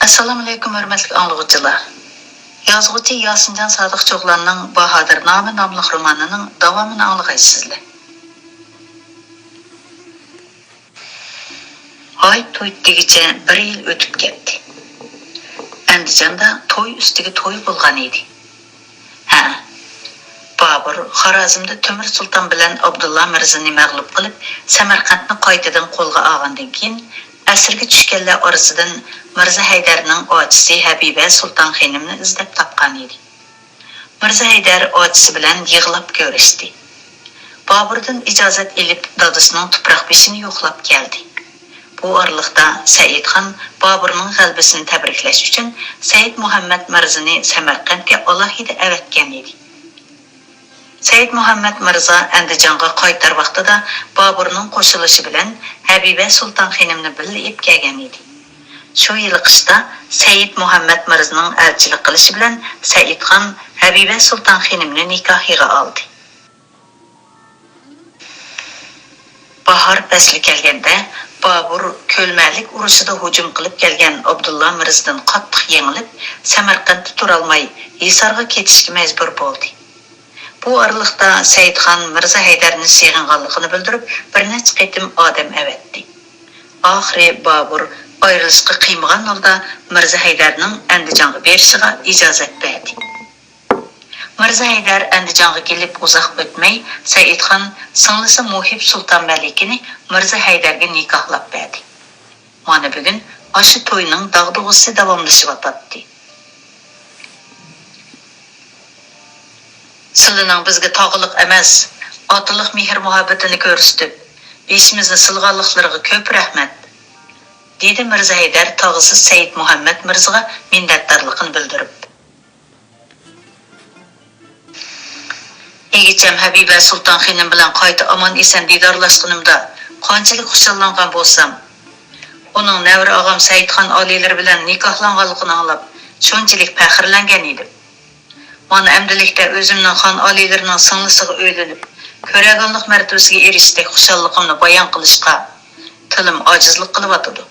Assalamu alaykum hörmətli anlıqçılar. Yazğıcı Yasincan Sadıq Çoğlanның Bahadır namı namlıq romanının davamını anlıqaysızlar. Ay toyutdigiçe bir yıl ötüp ketdi. Andijonda toy üstüge toy bolğan edi. Babur Xorazmda Temür Sultan bilan Abdullah Mirzani mag'lub qilib, Samarqandni qaytadan qo'lga olgandan keyin asirga tushganlar orasidan Mirza Haydarning ochisi Habiba Sultan xonimni izlab topgan edi. Mirza Haydar ochisi bilan yig'lab ko'rishdi. Boburdan ijozat elib dadasining tuproq beshini yo'qlab keldi. Bu oraliqda Saidxon Boburning g'alabasini tabriklash uchun Said Muhammad Mirzani Samarqandga alohida avatgan edi. Said Muhammad Mirza Andijonga qaytar vaqtida Boburning qo'shilishi bilan Habiba Sultan xonimni birga olib kelgan edi. Shu yil qishda Said Muhammad Mirzaning elchilik qilishi bilan Saidxon Habiba Sultan xonimni nikohiga oldi. Bahor fasli kelganda Bobur ko'lmalik urushida hujum qilib kelgan Abdullah Mirzadan qattiq yengilib, Samarqandda turolmay Hisarga ketishga majbur bo'ldi. Bu araliqda Saidxon Mirza Haydarni sevganligini bildirib, bir necha qitim odam avatdi. Oxiri Bobur ayrilishga qiymagan holda Mirza Haydarning Andijonga berishiga ijozat berdi. Mirza Haydar Andijonga kelib uzoq o'tmay, Saidxon singlisi Muhib Sulton Malikini Mirza Haydarga nikohlab berdi. Mana bugun aşı to'yning dag'dug'isi davomlashib o'tdi. Sizlarning bizga tog'liq emas, otiliq mehr muhabbatini ko'rsatib, beshimizni silg'anliklariga ko'p rahmat, dedi Mirza Haydar tog'isi Said Muhammad Mirzaga minnatdorligini bildirib. Egecham Habiba Sultan xonim bilan qayta omon eson didorlashganimda qanchalik xushlangan bo'lsam, uning navri og'am Saidxon oliylar bilan nikohlanganligini anglab, shunchalik faxrlangan edim. Mana amdilikda o'zimning xon oliylarining singlisiga o'ylanib, ko'raganlik martabasiga erishdik xushalligimni bayon qilishga tilim ojizlik qilyotdi.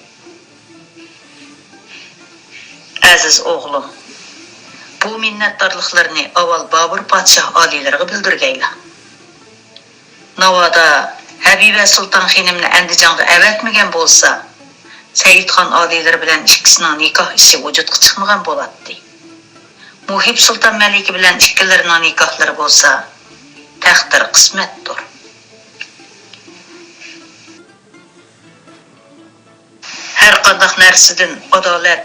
Aziz o'g'lim, bu minnatdorliklarni avval Bobur podshoh oliylariga bildirgaylar. Navoda Habiba Sulton xonimni Andijonga avatmagan bo'lsa, Saidxon oliylari bilan ikkisining nikoh ishi vujudga chiqmagan bo'ladi. Muhib Sulton Maliki bilan ikkilarining nikohlari bo'lsa, taqdir qismatdir. Har qanday narsadan adolat,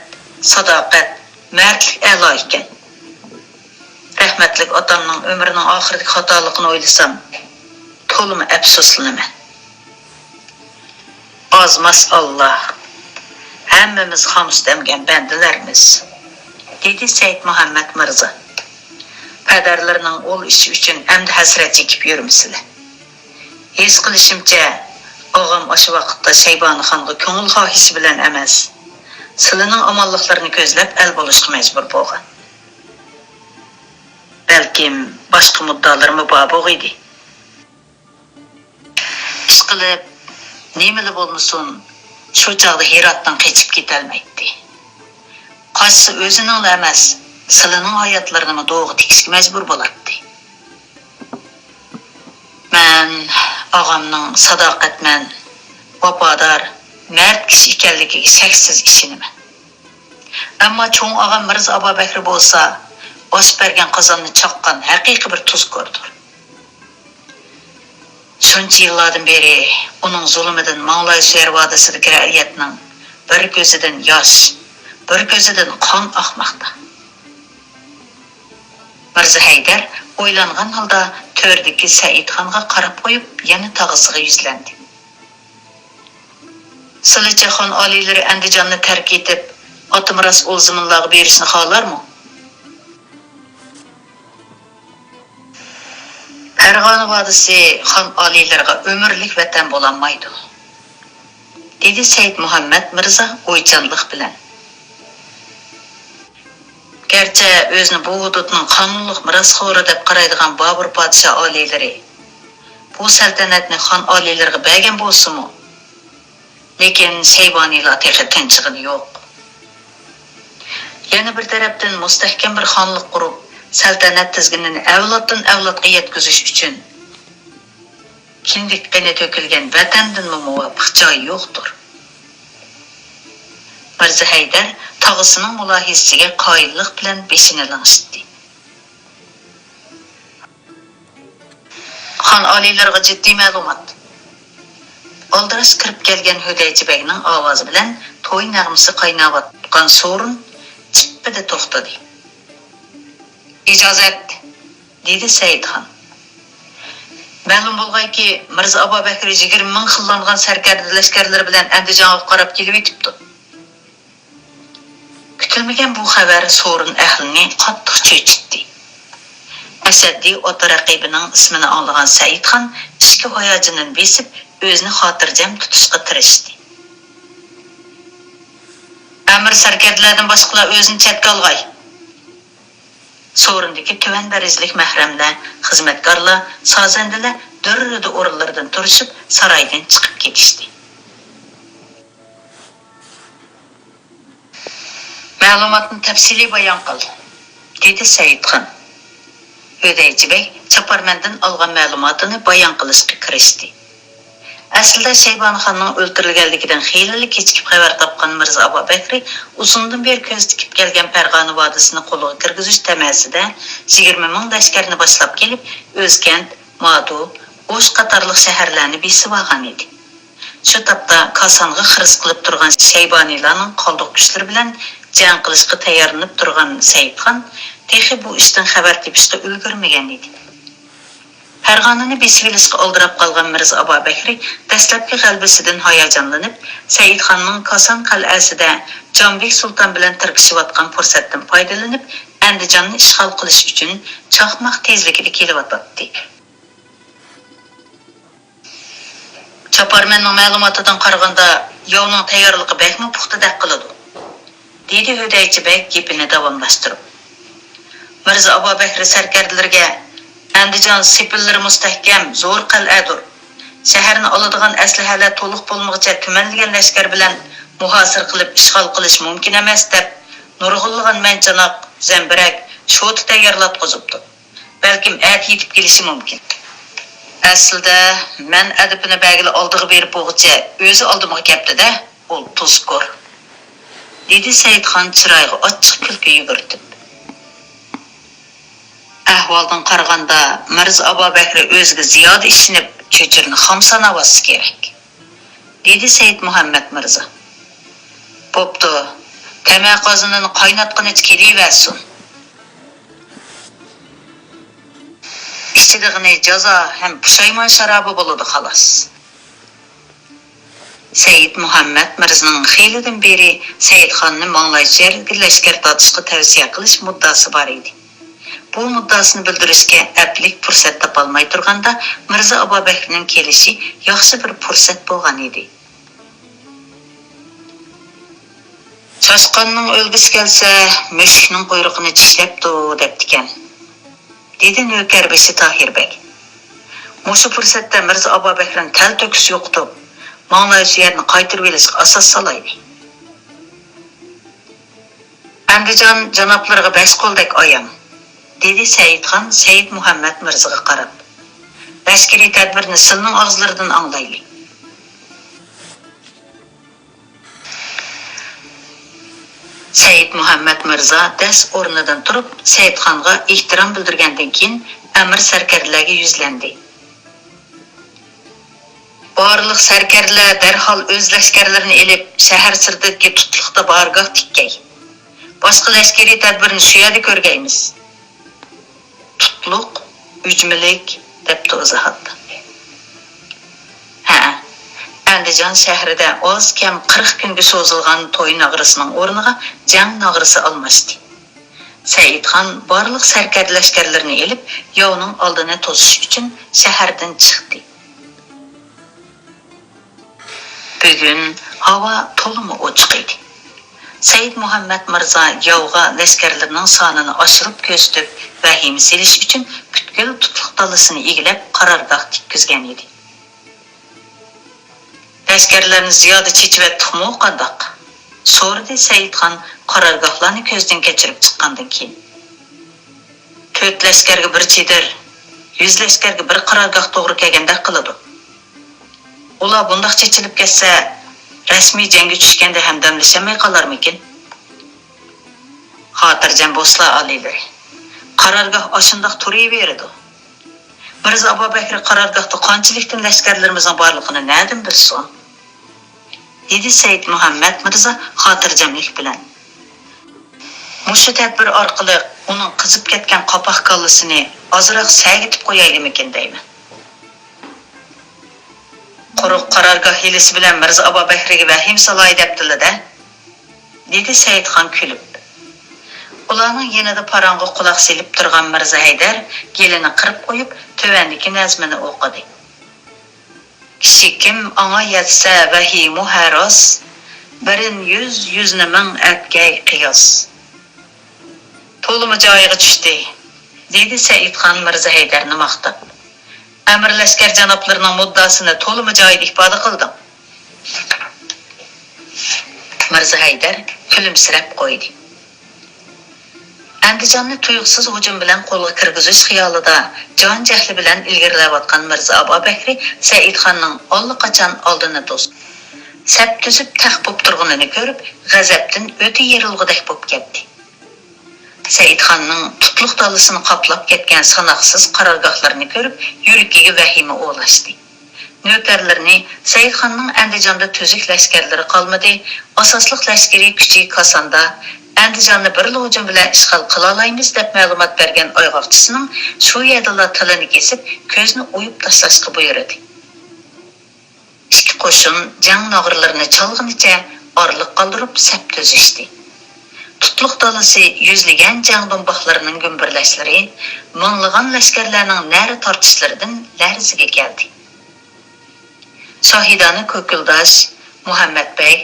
sadoqat, mardlik a'lo ekan. Rahmatlik otamning umrining oxiridagi xatoligini o'ylasam, to'limi afsuslanaman. Ozmas Allah, hammamiz xomstamgan bandalarmiz, dedi Said Muhammad Mirza. Padarlarning o'l ishi uchun amdi hasrat chekib yurmisizlar. His qilishimcha, og'am o'sha vaqtda Shaybonixonga ko'ngil xohishi bilan emas, sizlarning omonliklarini ko'zlab al bo'lishga majbur bo'lgan. Balkim boshqa muddalarmi bor edi. Ishqilib, nimali bo'lmasin, shu chog'da Hirotdan qochib ketolmaydi. Qochsa o'zining emas, sizlarning hayotlarini do'g'ri tikishga majbur bo'ladi. Men og'amning sadoqatman, vafodor, mard kishi ekanligiga shaksiz ishonaman. Ammo cho'ng og'am Mirza Abubakr bo'lsa, osh bergan qozonni chaqqan haqiqiy bir tuzkordir. Shuncha yillardan beri uning zulmidan Mavlay Sher vodisidagi ra'iyatning bir ko'zidan yosh, bir ko'zidan qon oqmoqda. Mirza Haydar o'ylangan holda to'rdagi Saidxonga qarab qo'yib, yana tog'asiga yuzlandi. Sizlarcha oliylari Andijonni tark etib, Otimiras o'lziminlarga berishni xohlarmi? Farg'ona vodisi xon oliylariga umrlik vatan bo'lolmaydi, dedi Said Muhammad Mirza o'ychanlik bilan. Gerçi o'zini bu hududning qonunliq mirosxo'ri deb qaraydigan Bobur podshoh oliylari bu saltanatni xon oliylariga bergan bo'lsa-mu, lekin Shayboniylar texi tinchig'ini yo'q. Yana bir tarafdan mustahkam bir xonlik qurib, saltanat tizginini avloddan avlodga yetkazish uchun kindik qani to'kilgan vatandan muvofiq joy yo'qdir. Mirza Haydar tog'isining mulohizasiga qoyillik bilan beshini lang'ishdi. Xon oliylarga jiddiy ma'lumot. Oldiras kirib kelgan Hudaychibekning ovozi bilan to'y nag'masi qaynayotgan so'rin chippida to'xtadi. Ijozat, dedi Saidxon. Ma'lum bo'lganki, Mirza Abubakr 20 ming xillangan sarkarda lashkarlar bilan Andijonga qarab kelib yetibdi. Kutilmagan bu xabar so'rin ahlini qattiq cho'chitdi. Ashaddiy ota raqibining ismini olgan Saidxon ichki hayojidan besib, o'zini xotirjam tutishga tirishdi. Amir sarkarlardan boshqalar o'zini chetga olg'ay. So'rindagi tuvan darajalik mahramlar, xizmatkorlar, sozandalar durrida o'rinlaridan turishib, saroydan chiqib ketishdi. Ma'lumotni tafsiliy bayon qil, dedi Saidxon. Hudaychibek Chaparmandan olgan ma'lumotini bayon qilishga kirishdi. Aslida Shaybonxonning o'ldirilganligidan xeyli kechikib xabar topgan Mirza Abubakr uzundan beri ko'z tikib kelgan Farg'ona vodisini qo'lga kirgizish tamasida 20 ming lashkarni boshlab kelib, O'zkent, Madu, O'sh qatorliq shaharlarni besib olgan edi. Shu topda Kosonga xiris qilib turgan Shayboniylarning qoldiq kuchlari bilan jang qilishga tayyorlanib turgan Saidxon texi bu ishdan xabar topishga ulgurmagan edi. Farg'onani besvilishga oldirab qolgan Mirza Abubakr dastlabki g'albisidan hayajonlanib, Saidxonning Koson qal'asida Jonbek sulton bilan tirkishayotgan fursatdan foydalanib, Andijonni ishg'ol qilish uchun chaqmoq tezligida kelyotdi. Chaparmanning ma'lumotidan qaraganda, yovning tayyorligi bekmi puxtadaq qiladi, dedi Hudaychibek gapini davomlashtirib. Mirza Abubakr sarkarlarga Andijon sepillari mustahkam, zo'r qal'adir. Shaharni oladigan aslahalar to'liq bo'lmoqcha tumanlagan lashkar bilan muhosir qilib ishg'ol qilish mumkin emas deb nurg'unlagan manchanoq, zambirak, shoti tayyorlatqizibdi. Balkim at yetib kelishi mumkin. Aslida men adibini bag'ili oldiga berib bo'g'icha o'zi oldimga keldi-da, ul tuzkor, dedi Saidxon chiroyga ochiq kulki yugurtib. Ahvoldan qaraganda Mirza Abubakr o'ziga ziyoda ishinib, cho'chirni xomsanavasi kerak, dedi Said Muhammad Mirza. Bo'pti, tama qozonini qaynatqani kelaversin. Ichidig'ini jazo ham pushaymon sharobi bo'ladi xolos. Said Muhammad Mirzaning xeylidan beri Saidxonni manglaychi lashkar tortishga tavsiya qilish muddasi bor edi. Bu muddasini bildirishga aplik fursat topolmay turganda Mirza Abubakrning kelishi yaxshi bir fursat bo'lgan edi. Chashqonning o'lgisi kelsa, mushukning quyrug'ini tishlabdi debdikan, dedi navkarbashi Tohirbek. Mushu fursatda Mirza Abubakrning tal to'kis yo'qdi. Manglaychi yerni qaytirib olishga asos solaydi. Andijon janoblarga 5 qo'ldek oyam, dedi Saidxon Said Muhammad Mirzaga qarab. Lashkariy tadbirni silning og'izlaridan anglaylik. Said Muhammad Mirza das o'rnidan turib, Saidxonga ehtirom bildirgandan keyin amir sarkarlarga yuzlandi. Barliq sarkarlar darhol o'z lashkarlarini elib, shahar sirtidagi tutliqda bargoh tikkay. Boshqa lashkariy tadbirni shu yerda ko'rgaymiz. Tutluq, ujmilik deb izohatdi. Andijon shahrida oz kam 40 kunga cho'zilgan to'y nag'risining o'rniga jang nag'risi almashdi. Saidxon barliq sarkar lashkarlarini elib, yovning oldini to'sish uchun shahardan chiqdi. Bugun havo to'liq ochiq edi. Said Muhammad Mirza yovga lashkarlarning sonini oshirib ko'rsatib, vahim selish uchun kutkil tutliq dalasini egilib qarorgoh tikkizgan edi. Lashkarlarni ziyoda chechib etdikmi qandoq? so'radi Saidxon qarorgohlarni ko'zdan kechirib chiqqandan keyin. 4 lashkarga bir chedir, 100 lashkarga bir qarorgoh to'g'ri kelganda qiladi. Ular bundaq chechilib ketsa, rasmiy jangga tushganda ham damlashamay qolarmikin? Xotirjam bo'slar oliylar. Qarorgoh oshundoq turaveradi. Mirzo Abubakr qarorgohda qanchalikdan lashkarlarimizning borligini nerdan bilsin? Dedi Said Muhammad Mirzo xotirjamlik bilan. Mushu tadbir orqali uning qizib ketgan qopoq kallasini ozroq sagitib qo'yaylikmikin deyman. Quruq qarorgoh hilisi bilan Mirzo Abubakrga vahim solay debdilar-da, dedi Saidxon kulib. Ularning yanada parangi quloq selib turgan Mirzo Haydar gelini qirib qo'yib, tövandagi nazmini o'qidi. Kishi kim anga yetsa vahimu haros, birin 100 100 ming atgay qiyos. To'limi joyiga tushdi, dedi Saidxon Mirzo Haydarni maqtab. Amir lashkar janoblarining muddasini to'limi joyida ifoda qildim. Mirzo Haydar kulimsirab qo'ydi. Andijonni tuyuqsiz hujum bilan qo'lga kirgizish xiyolida jon jahli bilan ilgarilayotgan Mirzo Abubakr Saidxonning allaqachon oldini to'sdi. Sap tuzib tax bo'lib turganini ko'rib, g'azabdan o'ti yerilg'idek bo'lib ketdi. Saidxonning tutluq dalasini qoplab ketgan sanoqsiz qarorgohlarini ko'rib, yuragiga vahima o'lashdi. Nökarlarni Saidxonning Andijonda tuzuk lashkarlari qolmadi, asosliq lashkariy kuchi Kosonda Andijonni bir hujum bilan ishg'ol qila olamiz deb ma'lumot bergan oyg'oqchisining shu yerda tilini kesib, ko'zni o'yib tashlashga buyurdi. Ikki qo'shin jang nog'irlarini chalg'inicha orliq qoldirib sap tuzishdi. Tutluq dalasi yuzlagan jang do'mboqlarining gumbirlashlari, minglagan lashkarlarning nari tortishlaridan larziga keldi. Shohidani Ko'kildosh, Muhammad Bey,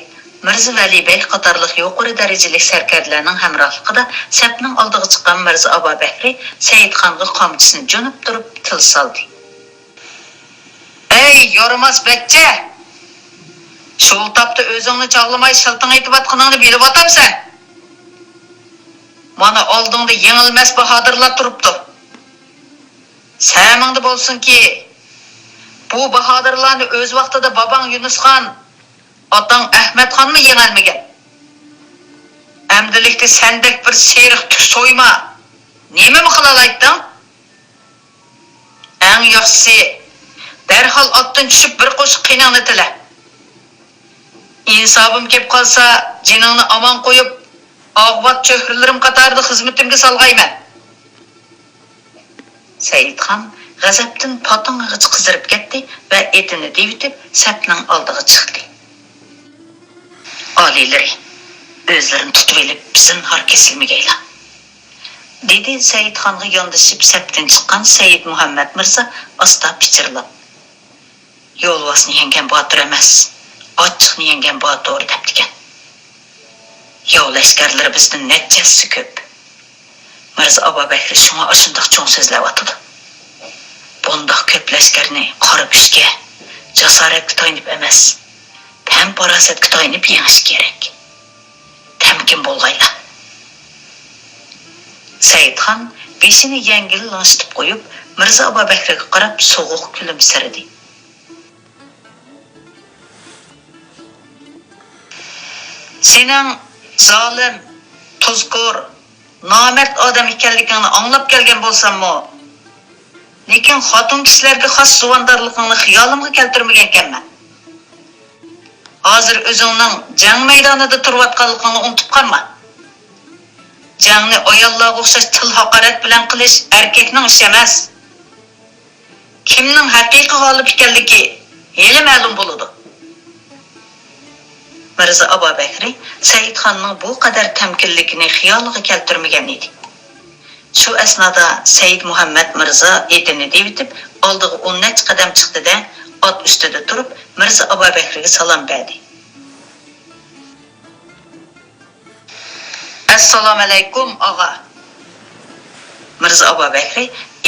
Mirzo Vali Bey qatorliq yuqori darajali sarkarlarning hamrohligida sapning oldiga chiqqan Mirzo Abubakr Saidxonga qamchisini jo'nib turib til soldi. "Ey, yo'rimas bachcha! Shu topda o'zingni chog'lamay shilting aytib atqaningni bilib otamsan. Mana oldingda yengilmas bahodirlar turibdi. Samingda bo'lsinki, bu bahodirlarni o'z vaqtida babang Yunusxon, otang Ahmadxonmi yengilmagan? Amdilikda sendek bir seriq tuk so'yma. Nima qila olaytding? Eng yaxshisi darhol otdan tushib bir qo'shiq qiyningni tila. Insofim kelib qolsa, jiningni omon qo'yib, og'vat cho'hrilarim qatorida xizmatimga solg'ayman." Saidxon g'azabdan potong'iga qizirib ketdi va etini devitib sapning oldiga chiqdi. "Oliylar, o'zlarini tutib olib, zinhor kesilmagaylar", dedi Saidxonga yondashib sapdan chiqqan Said Muhammad Mirzo asta pichirlab. "Yo'lvosni yengan botir emas, ochiqni yengan botir debdigan. Yo'q lashkarlar bizning natijasi ko'p." Mirzo Abubakr shunga ashundoq cho'ng so'zlayotdi. "Bundoq ko'p lashkarni qora kuchga, jasoratga to'ynib emas, ham farosatga to'ynib yengish kerak. Tamkin bo'lg'aylar." Saidxon beshini yengil lanshitib qo'yib, Mirzo Abubakrga qarab so'g'uq kulimsiradi. "Sening zolim, tuzkur, nomard odam ekanligingni anglab kelgan bo'lsam-mo, lekin xotin kishilarga xos suvandorligingni xiyolimga keltirmagan ekanman. Hozir o'zingning jang maydonida turayotganligingni unutib qolma. Jangni ayollarga o'xshash til haqorat bilan qilish erkakning ishi emas. Kimning haqiqiy g'olib ekanligi hali ma'lum bo'ladi." Mirzo Abubakr Saidxonning bu qadar tamkinligini xiyoliga keltirmagan edi. Shu asnoda Said Muhammad Mirzo etini devitib, oldiga 10 qadam chiqdi-da, ot ustida turib, Mirzo Abubakrga salom berdi. "Assalomu alaykum, og'a." Mirzo Abubakr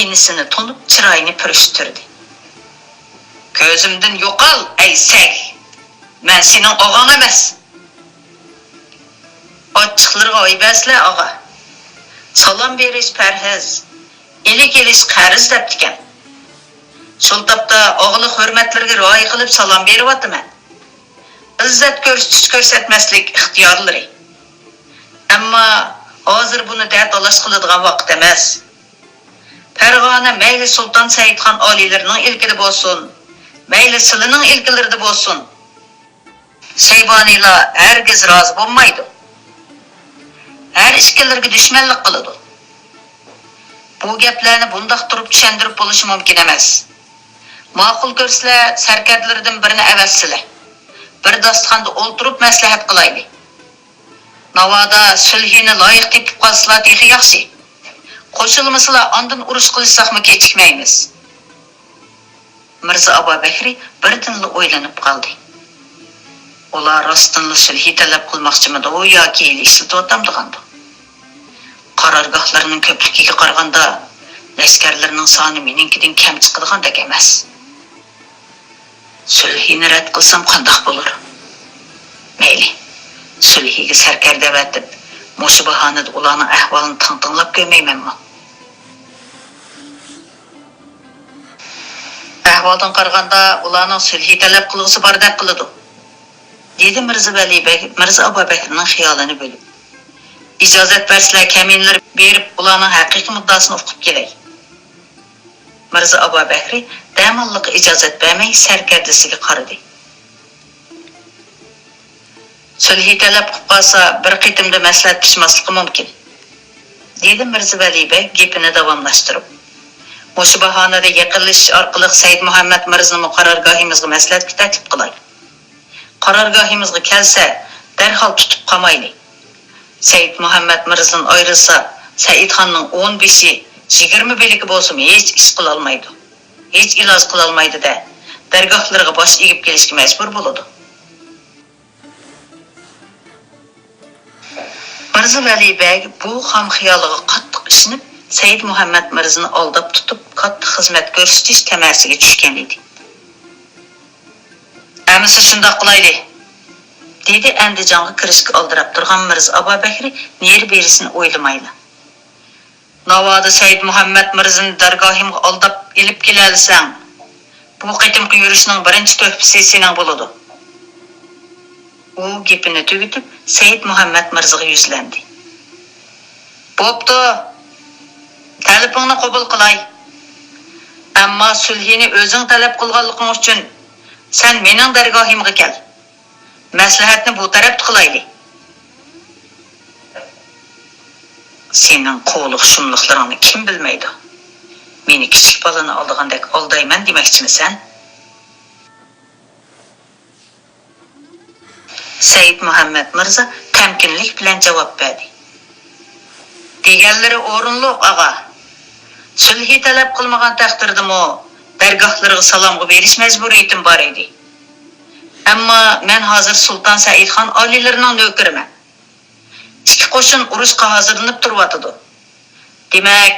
inisini tonib, chiroyini purishtirdi. "Ko'zimdan yo'qol, ey sag. Men sening og'ang emas. Achchiqlarga oybaslar ağa. Salam berish parhez, eli kelish qarz debdikan. Şol tapda og'li hurmatlarga rioya qilib salom beryapman. İzzat ko'rsatmaslik ixtiyorlari. Ammo hozir buni da'talash qiladigan vaqt emas. Farg'ona mayli Sulton Saidxon oliylarining ilkida bo'lsin, mayli silining ilkilarida bo'lsin. Shayboniylar hargiz rozi bo'lmaydi. Har ishkilarga dushmanlik qiladi. Bu gaplarni bundoq turib tushuntirib bo'lishi mumkin emas. Ma'qul ko'rsizlar, sarkarlardan birini avassizlar. Bir dasturxonda o'ltirib maslahat qilaylik. Navoda sulhini loyiq tepib qolsalar texi yaxshi. Qo'shilmaslar ondan urush qilishsaqmi kechikmaymiz. Mirzo Abubakri birdanla o'ylanib qoldi. Ular rostdanla sulhi talab qilmoqchimidi yoki ilishib o'tamdigandi. Qarorgohlarning ko'pligiga qaraganda lashkarlarning soni meninkidan kam chiqadigandek emas. Sulhini rad qilsam qandoq bo'lar? Mayli. Sulhiga sarkar davatib, mushu bahonada ularning ahvolini tinglab ko'rmaymanmi? Ahvoldan qaraganda ularning sulhi talab qilg'isi bor deb qiladi. Dedi Mirzo Abubakrning xiyolini bo'lib. İcazat versizlar kaminlar berib ularning haqiqiy muddasini o'qib kelay. Mirzo Abubakri damalliq ijozat bermay sarkardasiga qaradi. Sulhi talab qilib qolsa bir qitimda maslahat pishmasligi mumkin. Dedi Mirzo Valibek gapini davomlashtirib. O'sha bahonada yaqinlashish orqali Said Muhammad Mirzoni qarorgohimizga maslahatga taklif qilay. Qarorgohimizga kelsa, darhol tutib qolmaylik. Said Muhammad Mirzon ayrılsa, Saidxonning 15-i 20 beligi bo'lsa hech ish qila olmaydi. Hech iloj qila olmaydi da, dargohlarga bosh egib kelishga majbur bo'ladi. Mirzo Valibek bu ham xiyoliga qattiq ishinib, Said Muhammad Mirzoni aldab tutib, qattiq xizmat ko'rsatish tamasiga tushgan edi. Amisi shundoq qilaylik. Dedi Andijonga kirishga oldirab turgan Mirzo Abubakri neri berisini o'ylamaydi. Navoda Said Muhammad Mirzoni dargohimga oldab elib kelalsang, bu qitimqi yurishning birinchi to'hfasi sening bo'ladi. U gapini tugatib, Said Muhammad Mirzoga yuzlandi. Bo'pti. Talabingni qabul qilay. Ammo sulhini o'zing talab qilganliging uchun sen mening dargohimga kel. Maslahatni bu tarafda qilaylik. Sening qo'liq shumliqlaringni kim bilmaydi? Meni kichik bolani oldigandek oldayman demoqchimisan? Said Muhammad Mirzo tamkinlik bilan javob berdi. Deganlari o'rinli og'a. Sulhi talab qilmagan taqdirdami dargohlarga salomga berish majburiyatim bor edi. Ammo men hozir Sulton Saidxon oliylarining navkariman. Ikki qo'shin urushga hozirlanib turyotdi. Demak,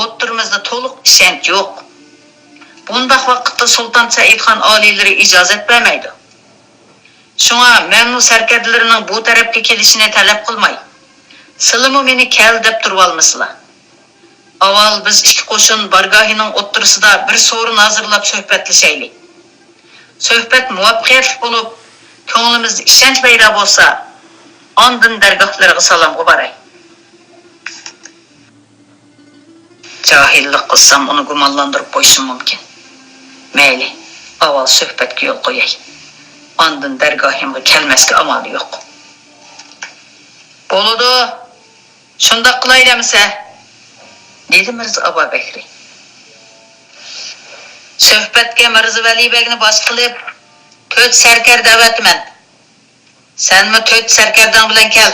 o'ttirimizda to'liq ishonch yo'q. Bundaq vaqtda Sulton Saidxon oliylari ijozat bermaydi. Shunga men bu sarkarlarning bu tarafga kelishini talab qilmay, "Sizlarmi meni kel" deb turib olmasizlar. Avval biz ikki qo'shin bargohining o'ttirisida bir so'rin hozirlab suhbatlashaylik. Suhbat muvaffaqiyatli bo'lib, ko'nglimizda ishonch paydo bo'lsa, ondan dargohlarga salomga boray. Jahillik qilsam uni gumonlantirib qo'yishim mumkin. Mayli, avval suhbatga yo'l qo'yay. Ondan dargohimga kelmasga amali yo'q. Bo'ladi. Shundoq qilaylamisa? Dedi Mirzo Abubakri. Suhbatga Mirzo Valibekni bosh qilib, 4 sarkar da'vatman. Senmi 4 sarkardan bilan kel.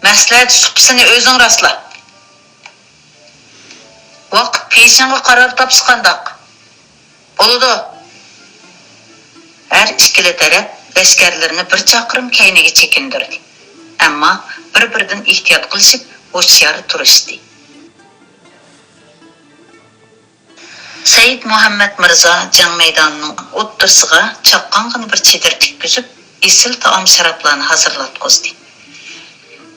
Maslahat suhbasini o'zing rostla. Vaqt peshinga qaror topishqandoq. Bo'ladi. Har ikkala taraf lashkarlarni bir chaqirim kayniga chekindirdi. Ammo bir-biridan ehtiyot qilishib, o'chishar turishdi. Said Muhammad Mirzo jang maydonining o'ttirsiga chaqqong'in bir chedir tikkizib, esil taom sharoblarni hazırlatqizdi.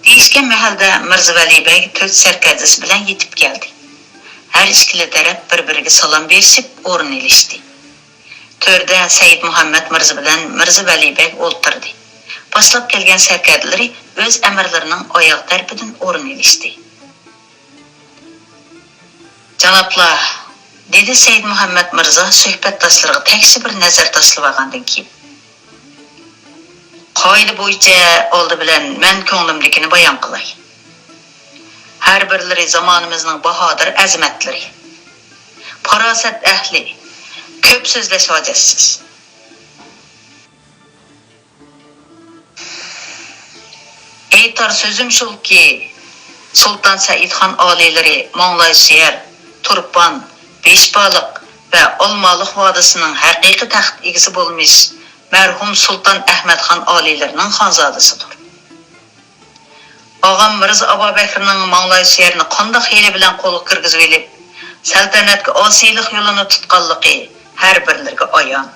Deyishgan mahalda Mirzavali bey to'rt sarkardasi bilan yetib keldi. Har ikkala taraf bir-biriga salom berishib, o'rin olishdi. To'rda Said Muhammad Mirza bilan Mirzavali bey o'ltirdi. Boshlab kelgan sarkardalari o'z amirlarining oyoq tarafidan o'rin olishdi. Janoblar, dedi Said Muhammad Mirza suhbatdoshlariga tekshi bir nazar tashlab olgandan keyin. Qoida bo'yicha oldi bilan men ko'nglimdagini bayon qilay. Har birlari zamonimizning bahodir azimatlari. Farosat ahli, ko'p so'zlash hojatsiz. Aytar so'zim shulki, Sultan Saidxon oliylari Mo'nglayshiyar, Turpan, Beshbaliq va Olmaliq vodisining haqiqiy taxt egasi bo'lmish mərhum Sultan Ahmedxon oliylarining xonzodasidir. Ağam Mirza Abubakrning Mo'nglayshiyarni qanday xiyli bilan qo'lga kirgizib olib, saltanatga osiylik yo'lini tutganligi har birlariga ayon.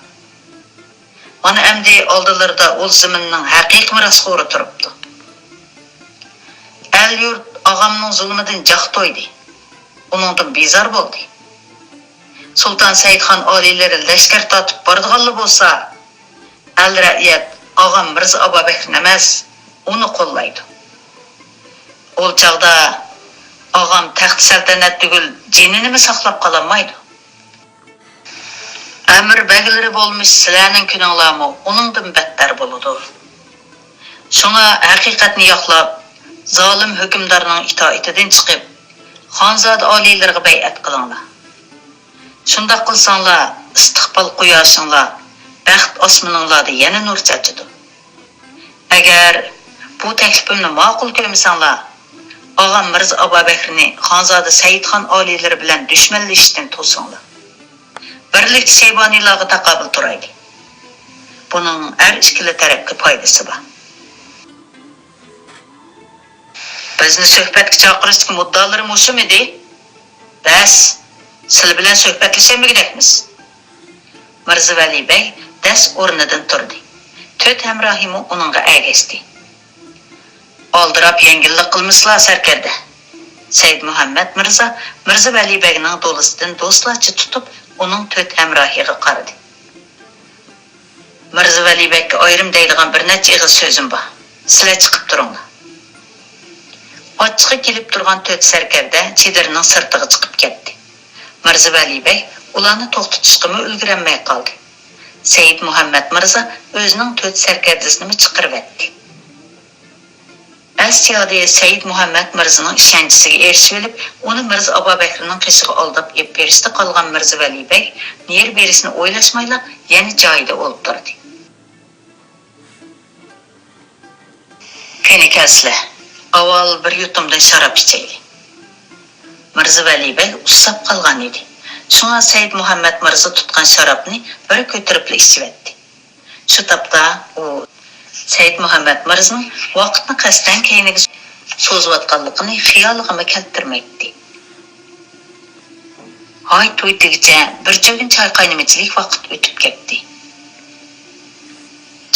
Mana endi oldilarida o'z zaminning haqiqiy mirosxo'ri turibdi. El yurt ağamning zulmidan jaq to'ydi. Uningdan bezor bo'ldi. Sultan Saidxon oliylari lashkar tortib bordiganlar bo'lsa, el ra'yat ağam Mirza Abubakr emas, uni qo'llaydi. Ol chaqda ağam taxt saltanat tugul jinini saqlab qololmaydi. Amir baglari bo'lmish sizlarning kuninglarmi uningdan battar bo'ladi. Shunga haqiqatni yo'qlab, zolim hukmdorning itoatidan chiqib, xonzod oliylariga bay'at qilinglar. Shunda qilsanglar, istiqbol quyoshinglar, baxt osmoninglarda yana nur chachidi. Agar bu taklifimni ma'qul ko'rmasanglar, Ağam Mirza Abubakrni xonzoda Saidxon oliylari bilan dushmanlashishdan to'singlar. Birlikda shayboniylarga taqobil turaydi. Buning har ikkala tarafga foydasi bor. Bizni suhbatga chaqirishga muddalarim o'shimidi? Bas, sizlar bilan suhbatlashamiz. Mirzavali bey das o'rnidan turdi. To'rt hamrohimi uningga ergashdi. Oldirab yengillik qilmislar sarkarda. Said Muhammad Mirza Mirzavali begning do'lisidan do'stlarcha tutib, uning to'rt hamrohiga qaradi. Mirzavali begga ayrim deydigan bir necha ig'iz so'zim bor. Sizlar chiqib turinglar. Ochiqqa kelib turgan to'rt sarkarda chedirning sirtiga chiqib ketdi. Mirzavali beg ularni to'xtatishga ulgurmay qoldi. Said Muhammad Mirza o'zining to'rt sarkardasini chiqarib etdi. Asiyada Said Muhammad Mirzaning ishonchisiga erishib olib, uni Mirza Abubakrning qishiga oldib ep berishda qolgan Mirzavali beg yer berishni o'ylashmayla yana joyida o'ltirdi. Qani kaslar, avval bir yutumdan sharob ichaylik. Mirzavali beg usab qolgan edi. Shunga Said Muhammad Mirza tutgan sharobni bir ko'tarib ichib etdi. Shu topda u Said Muhammad Mirzaning vaqtni qasdan keyiniga so'zayotganligini xiyoliga keltirmaydi. Hay to'ytigicha bir cho'gin choy qaynamachilik vaqt o'tib ketdi.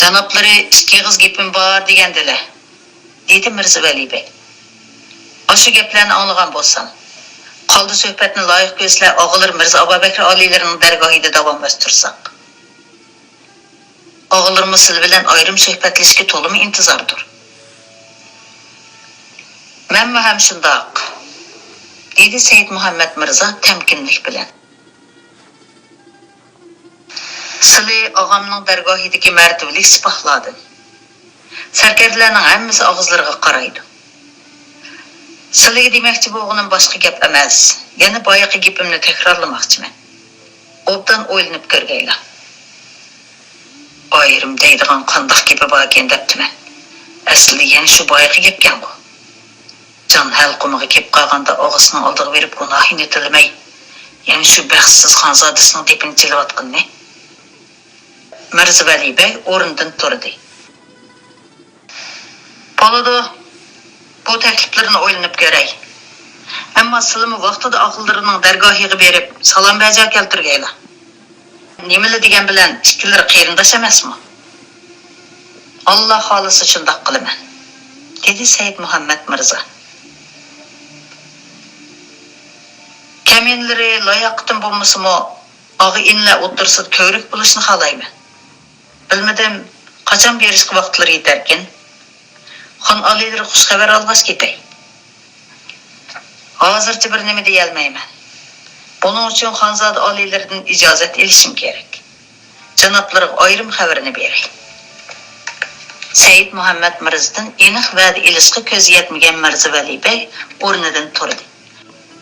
Janoblari ikki qiz gapim bor degandilar, dedi Mirzavali beg. O'sha gaplarni anglagan bo'lsam, qoldi suhbatni loyiq ko'rslar o'g'illar Mirza Abubakr oliylarining dargohida davomlashtirsak. O'g'illarimiz siz bilan ayrim suhbatlashishga to'liq intizordir. Men ham shundoq, dedi Said Muhammad Mirza tamkinlik bilan. Sizlar og'amning dargohidagi martabalik sipohladi. Sarkarlarning hammasi og'izlariga qaraydi. Sizlarga demoqchi bo'lganim boshqa gap emas. Yana boyaqiy gapimni takrorlamoqchiman. Obdan o'ylanib ko'rgaylar. Ayrim deydigan qandoq gapi bor ekan debdiman. Aslida yana shu boyaqiy gapgan bu. Jon halqumiga kelib qolganda og'isining oldiga berib gunohini tilmay, yana shu baxtsiz xonzodasining depini chilayotganni. Mirzavali bey o'rnidan turdi. Bo'ladi. Bu takliflarni o'ylanib ko'ray. Ammo sizlarni vaqtida aqllarining dargohiga berib, salom bajo keltirgaylar. Nimalar degan bilan ikkilar qarindosh emasmi? Alloh xolisi shundoq qilaman. dedi Said Muhammad Mirza. Kaminlari layoqdan bo'lmasimi, og'i inla o'tirsa ko'rik bo'lishni xohlayman. Bilmadim, qachon berishga vaqtlari yetarkin. Xon oliylari xush xabar olg'as ketay. Hozircha bir nima deya olmayman. Buning uchun xonzoda oliylaridan ijozat olishim kerak. Janoblariga ayrim xabarini beray. Said Muhammad Mirzadan aniq va'da ilishga ko'zi yetmagan Mirza Vali bey o'rnidan turdi.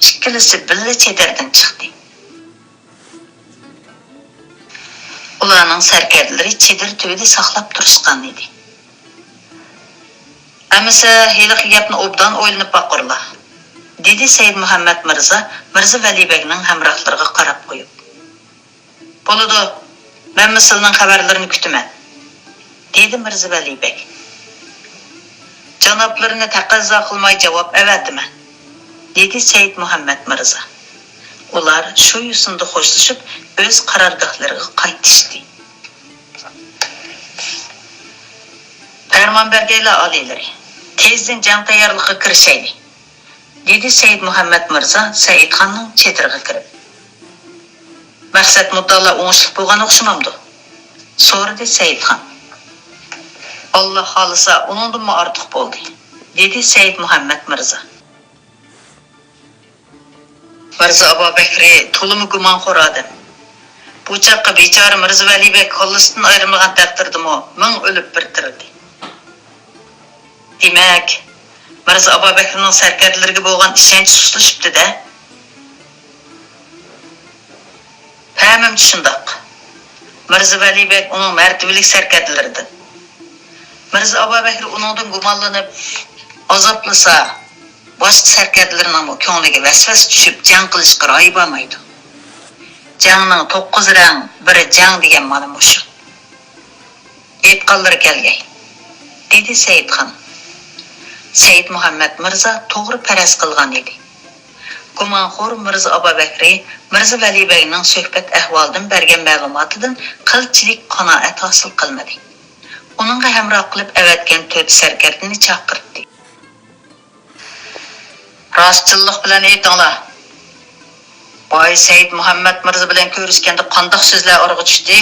Ikkilisi birga chedardan chiqdi. Ularning sarkardalari chedar tubida saqlab turishgan edi. Amasa heliq gapni obdan o'ylanib baqirlar, dedi Said Muhammad Mirza Mirza Vali begning hamrohlariga qarab qo'yib. Bo'ladi, men misilning xabarlarini kutaman, dedi Mirza Vali beg. Janoblarini taqozo qilmay javob avatiman, dedi Said Muhammad Mirza. Ular shu yusinda xo'shlashib o'z qarorgohlariga qaytishdi. Farmon berganlar oliylari, tezdan jang tayyorligiga kirishaylik, dedi Said Muhammad Mirza Said xonning chediriga kirib. Maqsad muddallar o'ngishli bo'lgan o'xshamamdi, so'radi Said xon. Allah xolisa uningdan ortiq bo'ldi, dedi Said Muhammad Mirza. Mirza Abu Bakri to'limi gumonxo'r odam. Bu chaqqa bechora Mirza Vali bek qo'llisidan ayrilgan taqdirdimi, ming o'lib bir tirildi. Demak, Mirza Abu Bakrining sarkardalariga bo'lgan ishonch sustlashibdi-da. Hamim shundoq. Mirza Vali bek uning martabalik sarkardalaridan. Mirza Abu Bakri uningdan gumonlanib azoblasa, boshqa sarkardalarining ko'ngliga vasvas tushib jang qilishga ro'y bo'lmaydi. Jangning 9 rang, biri jang degan ma'no shu. Aytqanlar kelgay, dedi Said xon. Said Muhammad Mirza to'g'ri faraz qilgan edi. Gumonxo'r Mirza Abu Bakri Mirza Vali begning suhbat ahvolidan bergan ma'lumotidan qilchilik qanoat hosil qilmadi. Uningga hamroh qilib avatgan 4 sarkardani chaqirdi. Rostchilik bilan aytinglar. Boy Said Muhammad Mirza bilan ko'rishganda qanday so'zlar o'rg'i tushdi?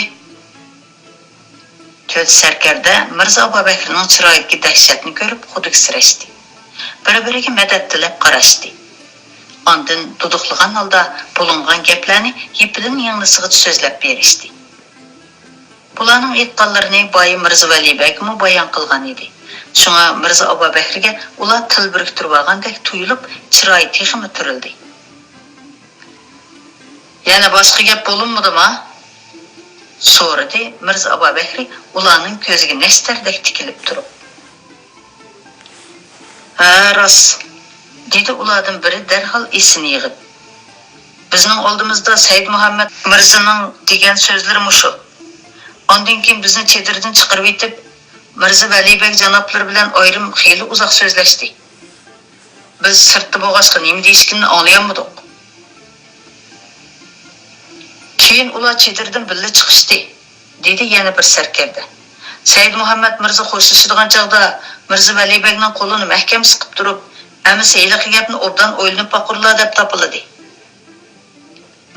4 sarkarda Mirza Abu Bakrning chiroyidagi dahshatni ko'rib xuduksirashdi. Bir-biriga madad tilab qarashdi. Ondan duduqlagan holda bulungan gaplarni yipidan yanglisiga so'zlab berishdi. Bularning aytganlarini boy Mirza Vali begmi bayon qilgan edi. Shunga Mirza Abu Bakrga ular til biriktirib olgandek tuyulib, chiroyi texmi turildi. Yana boshqa gap bo'linmadimi? So'radi Mirza Abu Bakri ularning ko'ziga nastardek tikilib turib. Ha, rost, dedi ulardan biri darhol esini yig'ib. Bizning oldimizda Said Muhammad Mirzaning degan so'zlari mushu. Ondan keyin bizni chedirdan chiqarib etib, Mirza Vali beg janoblari bilan ayrim xeyli uzoq so'zlashdi. Biz sirtda bo'lg'ashqa nima deyishganini anglayolmadik. Keyin ular chedirdan birga chiqishdi, dedi yana bir sarkarda. Said Muhammad Mirza xo'shlanadigan chaqda Mirza Vali begning qo'lini mahkam siqib turib, "Ama seyliq gapni obdan o'ylanib baqirlar" deb topildi.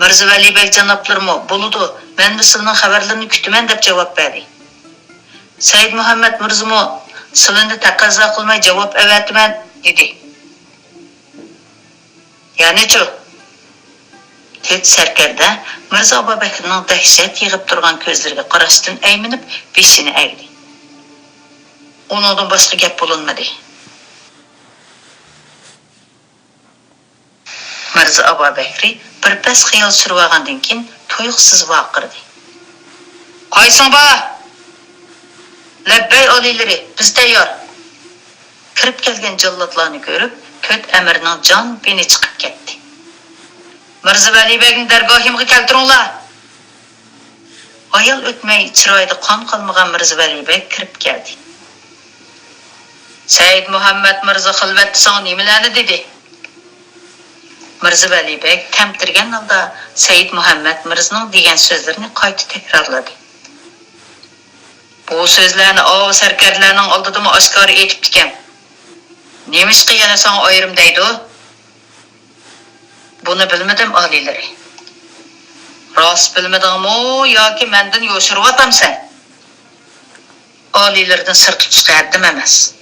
Mirza Vali beg janoblarimi, "Bo'ladi, men sizning xabarlarini kutaman" deb javob berdi. Said Muhammad Mirzamo silini taqozo qilmay javob avatiman dedi. Ya'ni-chi, Tet sarkarda Mirza Abu Bakrning dahshat yig'ib turgan ko'zlariga qarashdan ayminib beshini egdi. Uningdan boshqa gap bo'linmadi. Mirza Abu Bakri bir pas xiyol surib olgandan keyin to'yqsiz vaqirdi. "Qaysing ba? Labbay oliylari, biz tayyor." Kirib kelgan jallodlarni ko'rib, ko't amirning jon beni chiqib ketdi. "Mirza Vali begning dargohimga keltiringlar." Ayol o'tmay chiroyida qon qolmagan Mirza Vali beg kirib keldi. "Said Muhammad Mirza xilvatda sana nimalarni dedi?" Mirza Vali beg tamtirgan holda Said Muhammad Mirzaning degan so'zlarini qayta takrorladi. "Bu so'zlarni o sarkarlarning oldida oshkor etibdi-kam. Nemişki yana sana ayrım deydi o? Bunu bilmedim alileri. Rast bilmedin o yoki menden yoşurup atamsan? Alilerden sırtı çıkardım emas.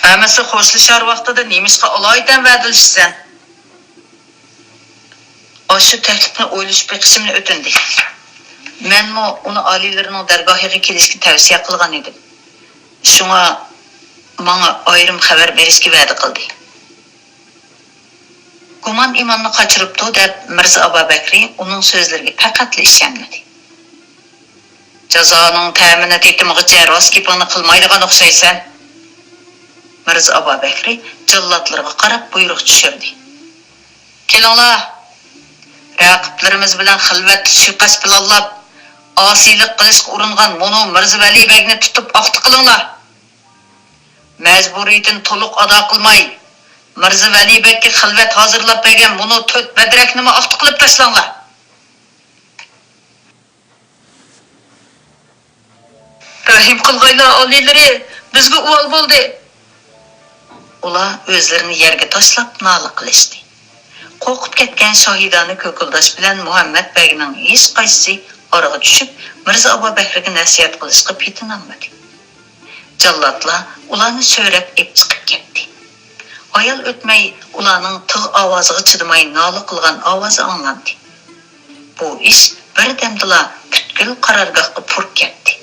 Әмісі қошылышар вақтыда немішқа ұлайдан вәділішсен. Ашу тәкліпні ойлышып бекішімні өтінді. Мен оны алилерінің дәргахыға келешкі тәвсия қылған едім. Шуңа маңа айрым xabar берішкі вәді қылды. Гуман иманны қачырыпты деп Мирза Аба Бәкри оның сөзлерге пәкәтлі ішенмеді. Жазаның тәміні тетіміғі жарвас кепіні қылмайдыған ұқсайсан. Mirza Abu Bakri jallatlarga qarab buyruq tushirdi. Kelinglar. Raqiblarimiz bilan xilvat suiqasd planlab, osiylik qilishga uringan mono Mirza Vali Begni tutib oqti qilinglar. Majburiyatini to'liq ado qilmay, Mirza Vali Begga xilvat hozirlab bergan mono 4 badrakni oqti qilib tashlanglar. Rahim qilg'aylar oliylari, bizga uvol bo'ldi. Ular o'zlarini yerga tashlab nola qilishdi. Qo'rqib ketgan shohidani ko'kildash bilan Muhammad Bagning hech qaysisi oraga tushib, Mirza Abu Bakrga nasihat qilishga petinolmadi. Jallatlar ularni so'rab ep chiqib ketdi. Ayol o'tmay ularning tig' ovoziga chidamay nola qilgan ovozi anglandi. Bu ish birdamdala butkul qarorgohga purib ketdi.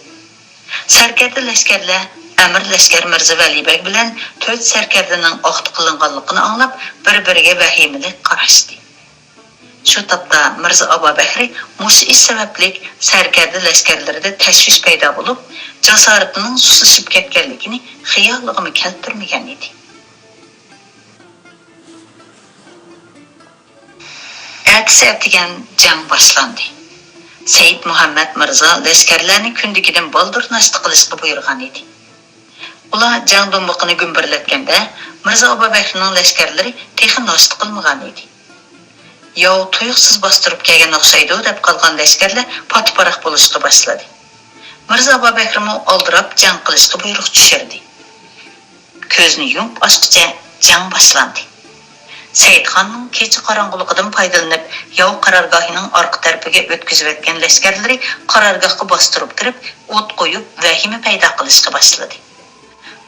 Sarkarda lashkarlar Әмір ләшкәр Mirza Vali Beg bilan 4 sarkardaning oqti qilinganligini anglab, bir-biriga vahimalik qarashdi. Shu topda Mirza Abu Bakri mush ish sababli sarkarda lashkarlarida tashvish paydo bo'lib, jasoratining susishib ketganligini xiyollig'iga keltirmagan edi. Ertasi ertagan jang boshlandi. Said Muhammad Mirza lashkarlarni kundigidan boldir nashti qilishga buyurgan edi. Ular jang do'mbiqini gumburlatganda Mirza Abu Bakrning lashkarlari texin nashti qilmagan edi. Yov tuyuqsiz bostirib kelgan o'xshaydi deb qolgan lashkarlar patparaq bo'lishga boshladi. Mirza Abu Bakr oldirab jang qilishga buyruq tushirdi. Ko'zni yumib ochqicha jang boshlandi. Saidxonning kecha qorong'uligidan foydalanib, yov qarorgohining orqa tarafiga o'tkazib o'tgan lashkarlari qarorgohga bostirib kirib, o't qo'yib, vahima paydo qilishga boshladi.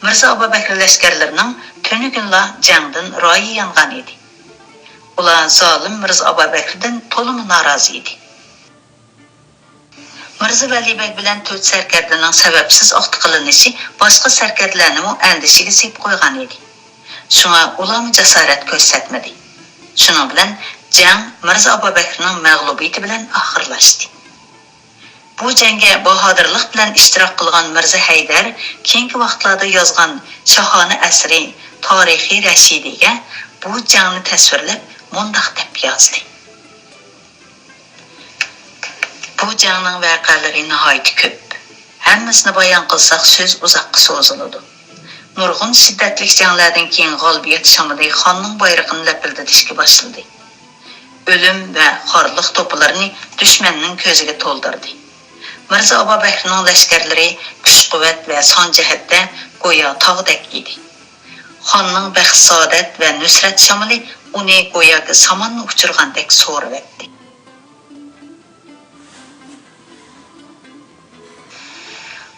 Mirza Abu Bakr lashkarlarining tunugunla jangdan royi yangan edi. Ular zolim Mirza Abu Bakrdan to'liq norozi edi. Mirza Vali Beg bilan 4 sarkardaning sababsiz oqti qilinishi boshqa sarkarlarni andishiga sep qo'ygan edi. Shunga ular jasorat ko'rsatmadi. Shuning bilan jang Mirza Abu Bakrning mag'lubiyati bilan oxirlashdi. Bu jangga bahodirlik bilan ishtirok qilgan Mirza Haydar keyingi vaqtlarda yozgan Shohona asri Tarixiy Rashidiga bu jangni tasvirlab mundaq deb yozdi. Bu jangning voqealari nihoyat ko'p. Hammasini bayon qilsak so'z uzoqqa cho'ziladi. Nurg'un shiddatli janglardan keyin g'olibiyat shamidagi xonning bayrog'ini lapildatishga boshladi. O'lim va xorliq to'plarini dushmanning ko'ziga to'ldirdi. Mirza Abu Bakrning lashkarlari kuch-quvvat va son jihatda go'yo tog'dek edi. Xonning baxt saodat va nusrat shamili uni go'yoki samonni uchirgandek so'rib etdi.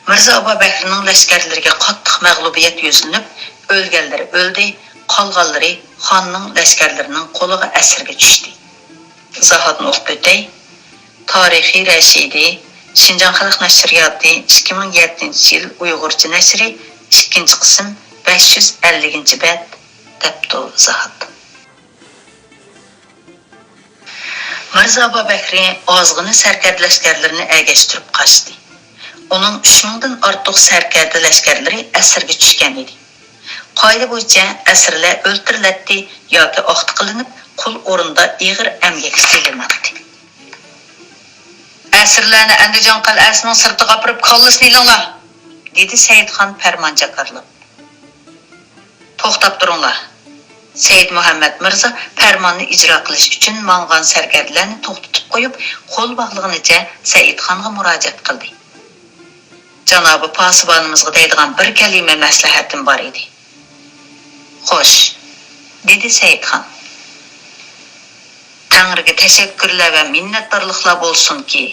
Mirza Abu Bakrning lashkarlariga qattiq mag'lubiyat yuzlanib, o'lganlari o'ldi, qolganlari xonning lashkarlarining qo'liga asirga tushdi. Zahodni o'qib o'tay. Tarixiy Rashidi Şinjan Xalq Nashriyoti 2007-yil Uyg'urcha nashri 2-qism 550-bet debdi Zahod. Mirza Abu Bakri ozg'ini sarkarda lashkarlarini agashtirib qochdi. Uning 3000 dan ortiq sarkarda lashkarlari asirga tushgan edi. Qoida bo'yicha asirlar o'ldiriladi yoki oqti qilinib, qul o'rinda ig'ir amgak qilinadi. Asirlarni Andijon qal'asining sirtiga opirib kollasini ilinglar, dedi Saidxon farmon jakarlab. To'xtab turinglar. Said Muhammad Mirza farmonni ijro qilish uchun mong'on sarkarlarni to'xtatib qo'yib, qo'l bog'lig'inicha Saidxonga murojaat qildi. Janobi pasibanımızga deydigan bir kalima maslahatim bor edi. Xo'sh, dedi Saidxon. Tangriga tashakkurlar va minnatdorliklar bo'lsinki,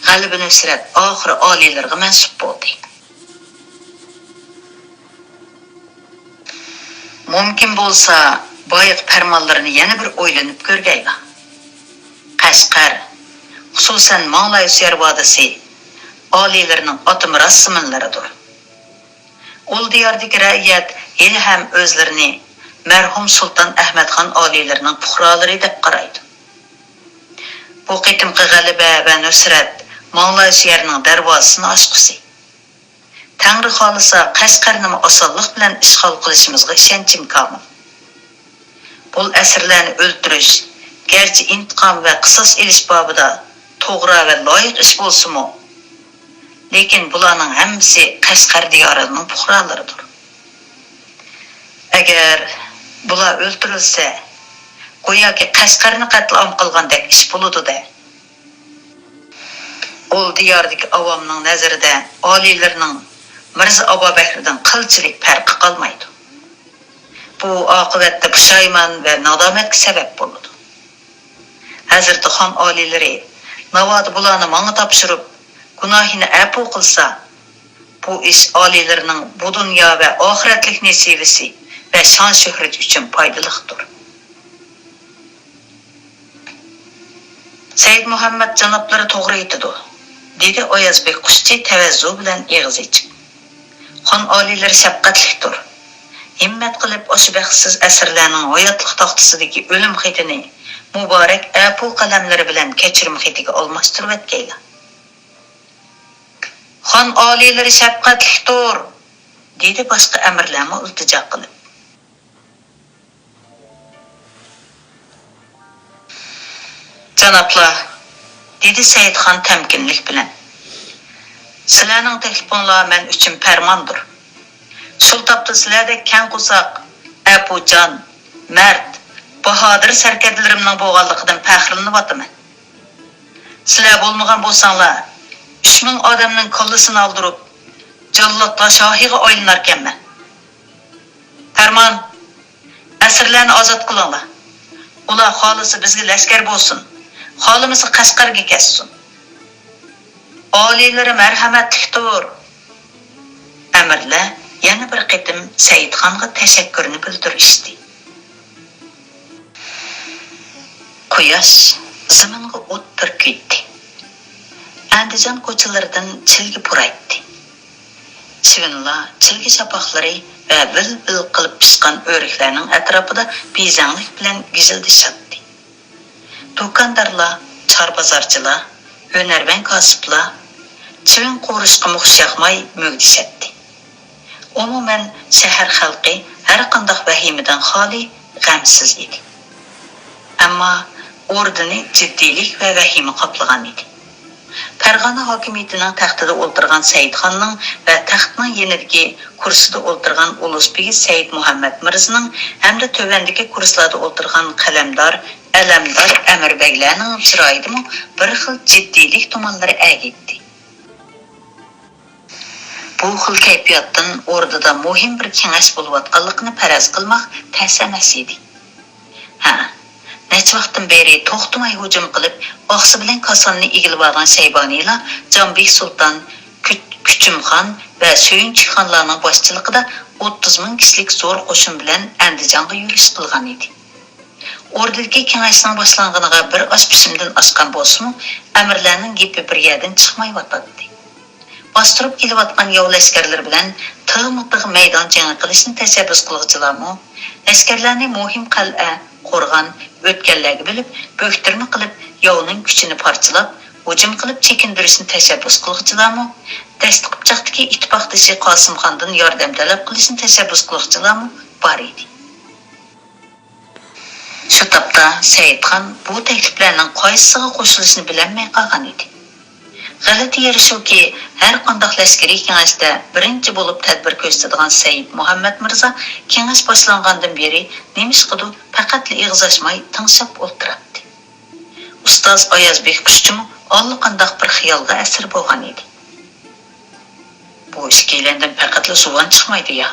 G'alaba Nusrat oxiri oliylarga mansub bo'ldi. Mumkin bo'lsa, boyiq farmonlarini yana bir o'ylanib ko'rgaylar. Qashqar, xususan Mang'lay Suyar vodisi oliylarning otim rasmlaridir. Ul diyordagi ra'yat hali ham o'zlarini marhum Sulton Ahmadxon oliylarining puhrolari deb qaraydi. Bu qitimqi G'alaba va Nusrat Mang'lay Suyarning darvozasini ochqusi. Tangri xolisa Qashqarni osonlik bilan ishg'ol qilishimizga ishonchim komil. Bu asrlarni o'ldirish, garchi intiqom va qisos elish babida to'g'ri va loyiq ish bo'lsa-mu, lekin bularning hammasi Qashqar diyorining puhrolaridir. Agar bular o'ldirilsa, go'yoki Qashqarni qatl-om qilgandek ish bo'ladi-da. Ol diyordagi avomning nazarida oliylarning Mirza Abubakirdan qilchilik farqi qolmaydi. Bu oqibatda pushaymon va nadomatga sabab bo'ladi. Hazrati xon oliylari navod bularni menga topshirib, gunohini afu qilsa, bu ish oliylarining bu dunyo va oxiratlik nasibasi va shon shuhrat uchun foydalidir. Said Muhammad janoblari to'g'ri aytadi, dedi Oyazbek Qushchi tavazzu bilan eg'iz ichib. Xon oliylari shafqatlidir. Himmat qilib o'sha baxtsiz asrlarning hayotlik taxtasidagi o'lim xitini muborak afu qalamlari bilan kechirim xitiga almashtirib o'tgaylar. Xon oliylari shafqatlidir, dedi boshqa amirlarga iltijo qilib. Janoblar, dedi Saidxon tamkinlik bilan. Sizlarning taklifinglar men uchun farmondir. Sultabda sizlarda kang qo'saq, apujon, mard, bahodir sarkardalarimning bo'lganligidan faxrlanyapman. Sizlar bo'lmagan bo'lsanglar, 3000 odamning kollasini oldirib, jallodlar shohiga aylanarkanman. Farmon, asirlarni ozod qilinglar. Ular xolisi bizga lashkar bo'lsin, xolimizni Qashqarga kessin. Oliylari marhamatlidir. Amirlar yana bir qitim Saidxonga tashakkurni bildirishdi. Quyosh zaminga o't purkitdi. Andijon ko'chalaridan chilgi puraytdi. Chivinlar, chilgi shapoqlari va bil-bil qilib pishgan o'riklarning atrofida bezanglik bilan gizildishatdi. Do'kondarlar, chorbozorchilar, hunarmand kasblar chivin qo'rishga muxshaqmay mo'gdishatdi. Umuman shahar xalqi har qanday vahimadan xoli, g'amsiz edi. Ammo o'rnini jiddiylik va vahima qoplagan edi. Farg'ona hokimiyatining taxtida o'ltirgan Saidxonning va taxtning yenidagi kursida o'ltirgan Ulusbegi Said Muhammad Mirzaning hamda tövandagi kurslarda o'ltirgan qalamdor, alamdor amirbeglarning chiroyida bir xil jiddiylik tomonlari agitdi. Bu xil kayfiyatdan o'rnida muhim bir kengash bo'layotganligini faraz qilmoq tas emas edi. Necha vaqtdan beri to'xtamay hujum qilib, oqsi bilan kosonni egilib olgan Shayboniylar Jonbek Sulton, Kuchumxon va Suyunchixonlarning boshchiligida 30 ming kishilik zo'r qo'shin bilan Andijonga yurish qilgan edi. O'rdagi kengashning boshlanganiga bir osh pishimdan oshgan bo'lsa-mu, amirlarning gapi bir yerdan chiqmayotdi. Bostirib kelayotgan yov lashkarlar bilan tig'mi-tig' maydon jangi qilishni tashabbus qiluvchilarmi, lashkarlarni muhim qal'a, qo'rg'on, o'tganlarga bilib, bo'ktirma qilib, yovning kuchini parchalab, hujum qilib chekindirishni tashabbus qiluvchilarmi, Dast Qipchoqdagi ittifoqdoshi Qosimxondan yordam talab qilishni tashabbus qiluvchilarmi bor edi. Shu topda Saidxon bu takliflarning qaysiga qo'shilishini bilmay qolgan edi. G'alati yeri shuki, har qanday lashkariy kengashda birinchi bo'lib tadbir ko'rsatadigan Said Muhammad Mirza kengash boshlangandan beri nemishqidu faqat ig'zashmay tinglab o'ltiribdi. Ustoz Oyazbek Qushchimi allaqanday bir xiyolga asir bo'lgan edi. Bu ikkilandan faqatla suvan chiqmaydi ya.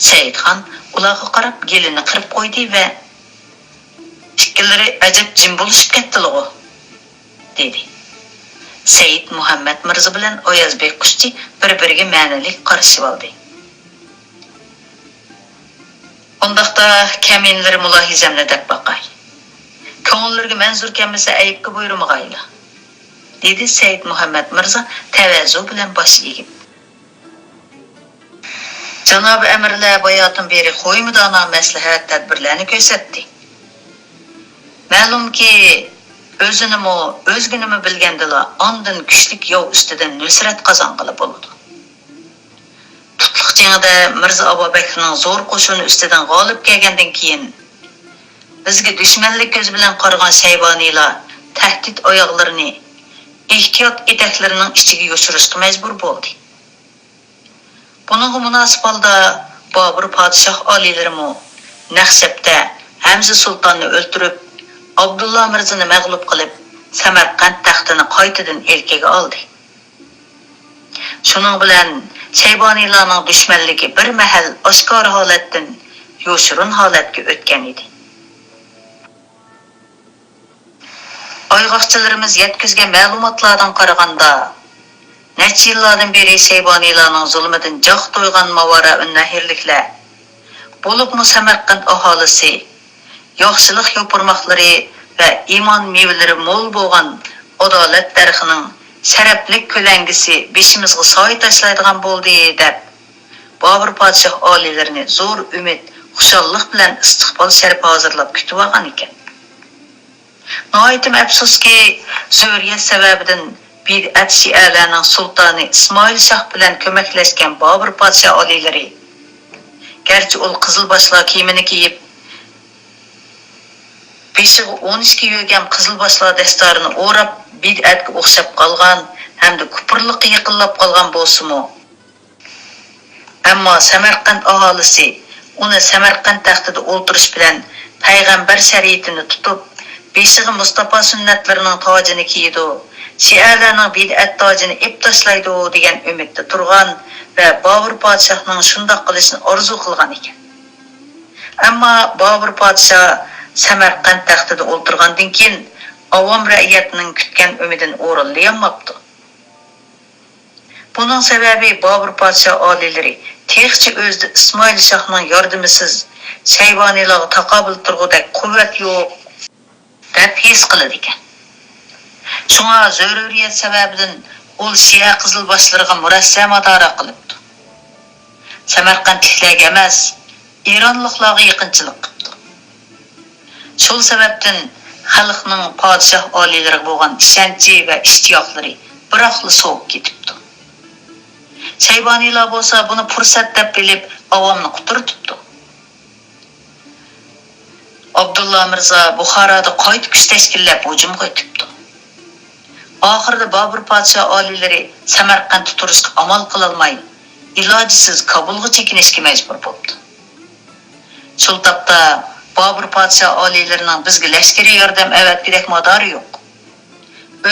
Saidxon ularga qarab gelini qirib qo'ydi va ikkilari ajab jim bo'lishib ketdilar, dedi. Said Muhammad Mirza bilan Oyazbek Qushchi bir-biriga ma'noli qarashib oldi. Ondaqda kaminlar mulohizamni deb baqay. Ko'ngillarga manzur kelmasa ayibga buyurmag'ayla, dedi Said Muhammad Mirza tavazu bilan bosh egib. Janob amirlar bayotun beri qo'ymidana maslahat tadbirlarni ko'rsatdi. Ma'lumki, o'zginimi bilgandilar, ondan kuchlik yov ustidan nusrat qozonqili bo'ldi. Tutliq jangida Mirza Abubakirning zo'r qo'shini ustidan g'olib kelgandan keyin bizga dushmanlik ko'z bilan qaragan shayboniylar tahdid oyoqlarini ehtiyot etaklarining ichiga yo'shirishga majbur bo'ldi. Buningga munosib holda Bobur podshoh oliylarimi Naqshabda Hamza sultonni o'ltirib, Abdullah Mirzani mag'lub qilib, Samarqand taxtini qaytadan elkaga oldi. Shuning bilan shayboniylarning dushmanligi bir mahal oshkor holatdan yo'shirun holatga o'tgan edi. Ayg'oqchilarimiz yetkazgan ma'lumotlardan qaraganda, necha yillardan beri shayboniylarning zulmidan joq to'ygan mavara unnahirliklar, bo'libmi Samarqand aholisi, yaxshilik yo'pirmoqlari va iymon mevalari mo'l bo'lgan adolat daraxining sharaflik ko'langisi beshimizga soy tashlaydigan bo'ldi deb Bobur podshoh oliylarini zo'r umid, xushallik bilan istiqbol sharif hozirlab kutib olgan ekan. Noitim afsuski, zo'riyat sababidan bid'at shialarning sultoni Ismoil Shoh bilan ko'maklashgan Bobur podshoh oliylari, garchi ul qizil boshlar kiyimini kiyib, beshig'i 12 yo'gam qizil boshlar dastorini o'rab bid'atga o'xshab qolgan hamda kufrlikqa yaqinlab qolgan bo'lsa-mu, ammo Samarqand aholisi uni Samarqand taxtida o'ltirish bilan payg'ambar shariatini tutib, beshig'i Mustafa sunnatlarining tojini kiydi, shialarning bid'at tojini ib tashlaydi degan umidda turgan va Bobur podshohning shunday qilishini orzu qilgan ekan. Ammo Bobur podshoh Samarqand taxtida o'ltirgandan keyin avom ra'iyatining kutgan umidini o'rinlayolmabdi. Buning sababi Bobur podshoh oliylari texchi o'zida Ismoil Shohning yordamisiz shayboniylarga taqobil turg'udek quvvat yo'q deb his qiladi ekan. Shunga zaruriyat sababidan ul Shia qizilboshlariga murassam adora qilibdi. Samarqandliklarga emas, Eronliklarga yaqinchilik qildi. Shul sababdan xalqning podshoh oliylariga bo'lgan ishonchi va ishtiyoqlari biroqli so'g'ib ketibdi. Shayboniylar bo'lsa buni fursat deb bilib avomni quturtibdi. Abdullah Mirza Buxoroda qayta kuch tashkillab hujum qilibdi. Oxirida Bobur podshoh oliylari Samarqandda turishga amal qilolmay, ilojisiz Kabulga chekinishga majbur bo'ldi. Shul topda Bobur podshoh oliylarining bizga lashkariy yordam avatgidek madori yo'q.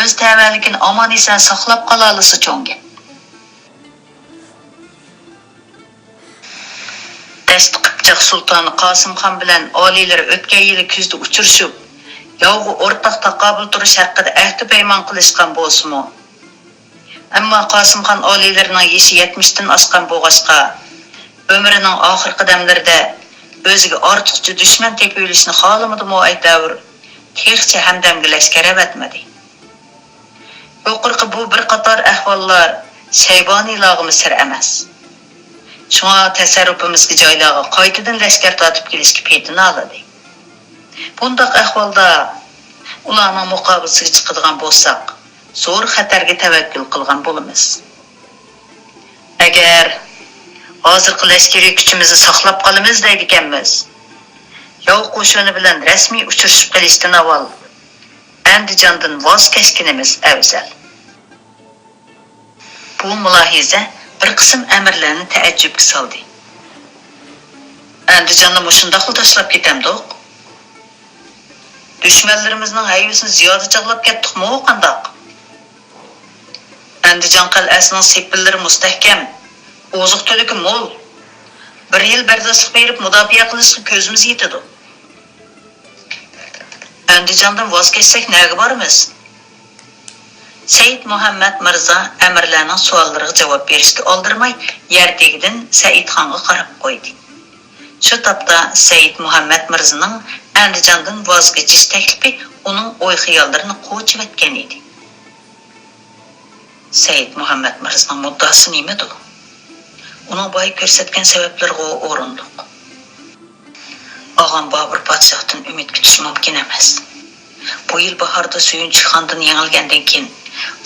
O'z tavalligini omon eson saqlab qololisi cho'nga. Dashti Qipchoq sultoni Qosimxon bilan oliylari o'tgan yili kuzda uchrashib, yovg'i o'rtaq taqobil turish haqida ahd paymon qilishgan bo'lsa-mu, ammo Qosimxon oliylarining yoshi 70 dan oshgan bo'lg'achqa, umrining oxirgi damlarida o'ziga ortiqcha dushman tepilishni xohlamadimi aytavr, texchi hamdamga lashkar avatmadi. Yuqorqi bu bir qator ahvollar shayboniylarga sir emas. Shunga tasarrufimizga joylarga qaytadan lashkar tortib kelishga petini oladi. Bundaq ahvolda ularning muqobilasiga chiqadigan bo'lsak, zo'r xatarga tavakkul qilgan bo'lamiz. Agar hozirgi lashkariy kuchimizni saqlab qolamiz deydiganmiz, yov qo'shini bilan rasmiy uchrashib qilishdan avval Andijondan voz kechganimiz afzal. Bu mulohiza bir qism amirlarni taajjubga soldi. Andijonni mushundaq tashlab ketamdiq. Dushmanlarimizning hayvasini ziyoda chaqlab ketdikmi qandaq? Andijon qal'asining sepillari mustahkam, oziq-to'ligi mo'l. 1 yil bardostlik berib mudofaa qilishga ko'zimiz yetadi. Andijondan voz kechsak nega boramiz? Said Muhammad Mirza amirlarning savollariga javob berishga oldirmay, yerdagidan Saidxonga qarab qo'ydi. Shu topda Said Muhammad Mirzaning Andijondan voz kechish taklifi uning o'y-xayollarini qo'chib etgan edi. Said Muhammad Mirzaning muddaosi nimadir? Uning boy ko'rsatgan sabablarga o'rinliq. Og'am Bobur podshohdan umid kutish mumkin emas. Bu yil bahorda Suyunchi xondan yengilgandan keyin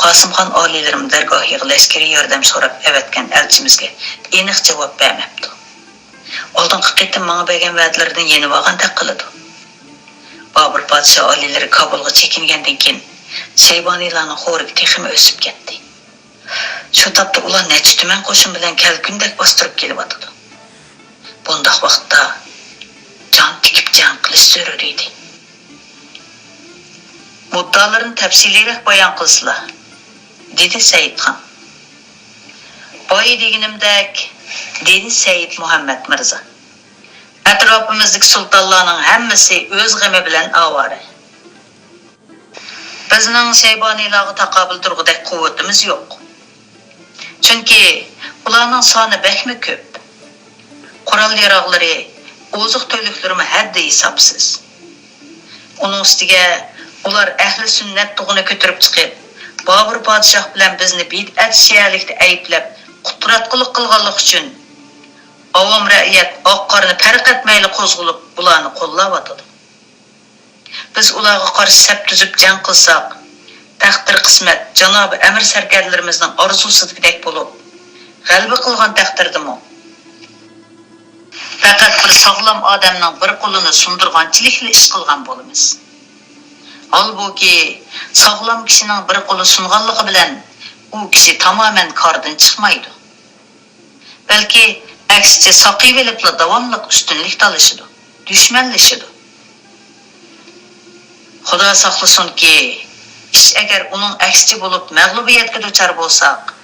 Qosimxon oliylarim dargohiga askariy yordam so'rab avatgan elchimizga aniq javob bermabdi. Oldingi qitim menga bergan va'dalaridan yenib olgandek qiladi. Bobur podshoh oliylari Kabulga chekingandan keyin Shayboniylarning xo'rigi texim o'sib ketdi. Shu topda ular necha tuman qo'shin bilan kalkundek bostirib kelyapti. Bundaq vaqtda jon tikib jang qilish zarur edi. Muddalarni tafsiliyroq bayon qilsizlar, dedi Saidxon. Boy deganimdek, dedi Said Muhammad Mirza. Atrofimizdagi sultonlarning hammasi o'z g'ami bilan ovora. Bizning Shayboniylarga taqobil turg'idek quvvatimiz yo'q. Chunki ularning soni bakmi ko'p. Qurol-yarog'lari, oziq-to'liklari haddi hisobsiz. Uning ustiga ular ahli sunnat tug'ini ko'tarib chiqib, Bobur podshoh bilan bizni bid'at shiyalikda ayblab, qutratqilik qilganlik uchun avom ra'yat oq-qorni farq etmayli qo'zg'ilib ularni qo'llayotdi. Biz ularga qarshi saf tuzib jang qilsak, taqdir qismat janob amir sarkarlarimizning orzusidek bo'lib, g'alaba qilgan taqdirdimi? Faqat bir sog'lom odamning bir qo'lini sundirganchilikli ish qilgan bo'lamiz. Halbuki sog'lom kishining bir qo'li sunganligi bilan u kishi tamoman kordan chiqmaydi. Balki aksicha soqivilibla davomli ustunlik talashidi, dushmanlashidi. Xudo saqlasinki, ish agar uning aksicha bo'lib mag'lubiyatga duchor bo'lsak,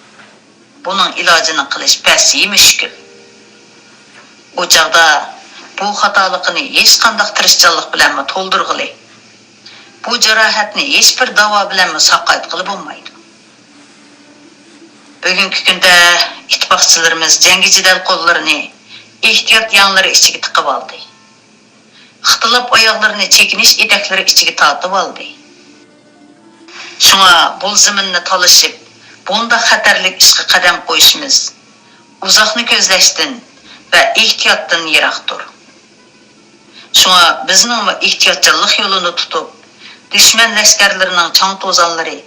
buning ilojini qilish pasi mushkul. U chaqda bu xatolikni hech qanday tirishchilik bilan to'ldirg'ili. Bu jarohatni hech bir davo bilan saqayt qilib bo'lmaydi. Bugungi kunda ittifoqchilarimiz jangi jidal qo'llarini ehtiyot yanglari ichiga tiqib oldi. Ixtilof oyoqlarini chekinish etaklari ichiga tortib oldi. Shunga bu zaminni talashib, bunda xatarli ishga qadam qo'yishimiz uzoqni ko'zlashdan va ehtiyotdan yiroqdir. Shunga bizning ehtiyotchilik yo'lini tutib, dushman lashkarlarining chang to'zonlari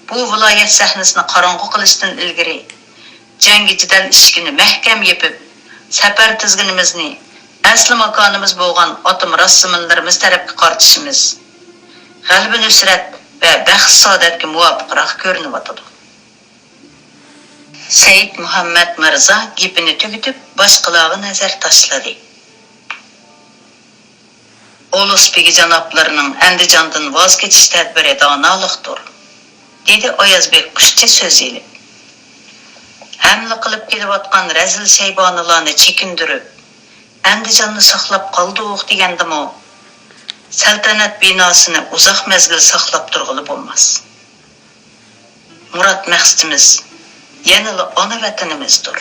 bu viloyat sahnasini qorong'u qilishdan ilgari jangi jidal ishkini mahkam yepib, safar tizginimizni asli makonimiz bo'lgan otim rassimlarimiz tarafga qartishimiz g'alaba nusrat va baxt saodatga muvofiqroq ko'rinyapti. Said Muhammad Mirza gapini tugatib, boshqalarga nazar tashladi. Uluspegi janoblarining Andijondan voz kechish tadbiri donolikdir, dedi Oyazbek qushchi so'z elib. Hamla qilib kelayotgan razil shaybonilarni chekindirib, Andijonni saqlab qoldik degandimi, saltanat binosini uzoq mezgil saqlab turg'ili bo'lmas. Murod maqsadimiz yanada ona vatanimizdir.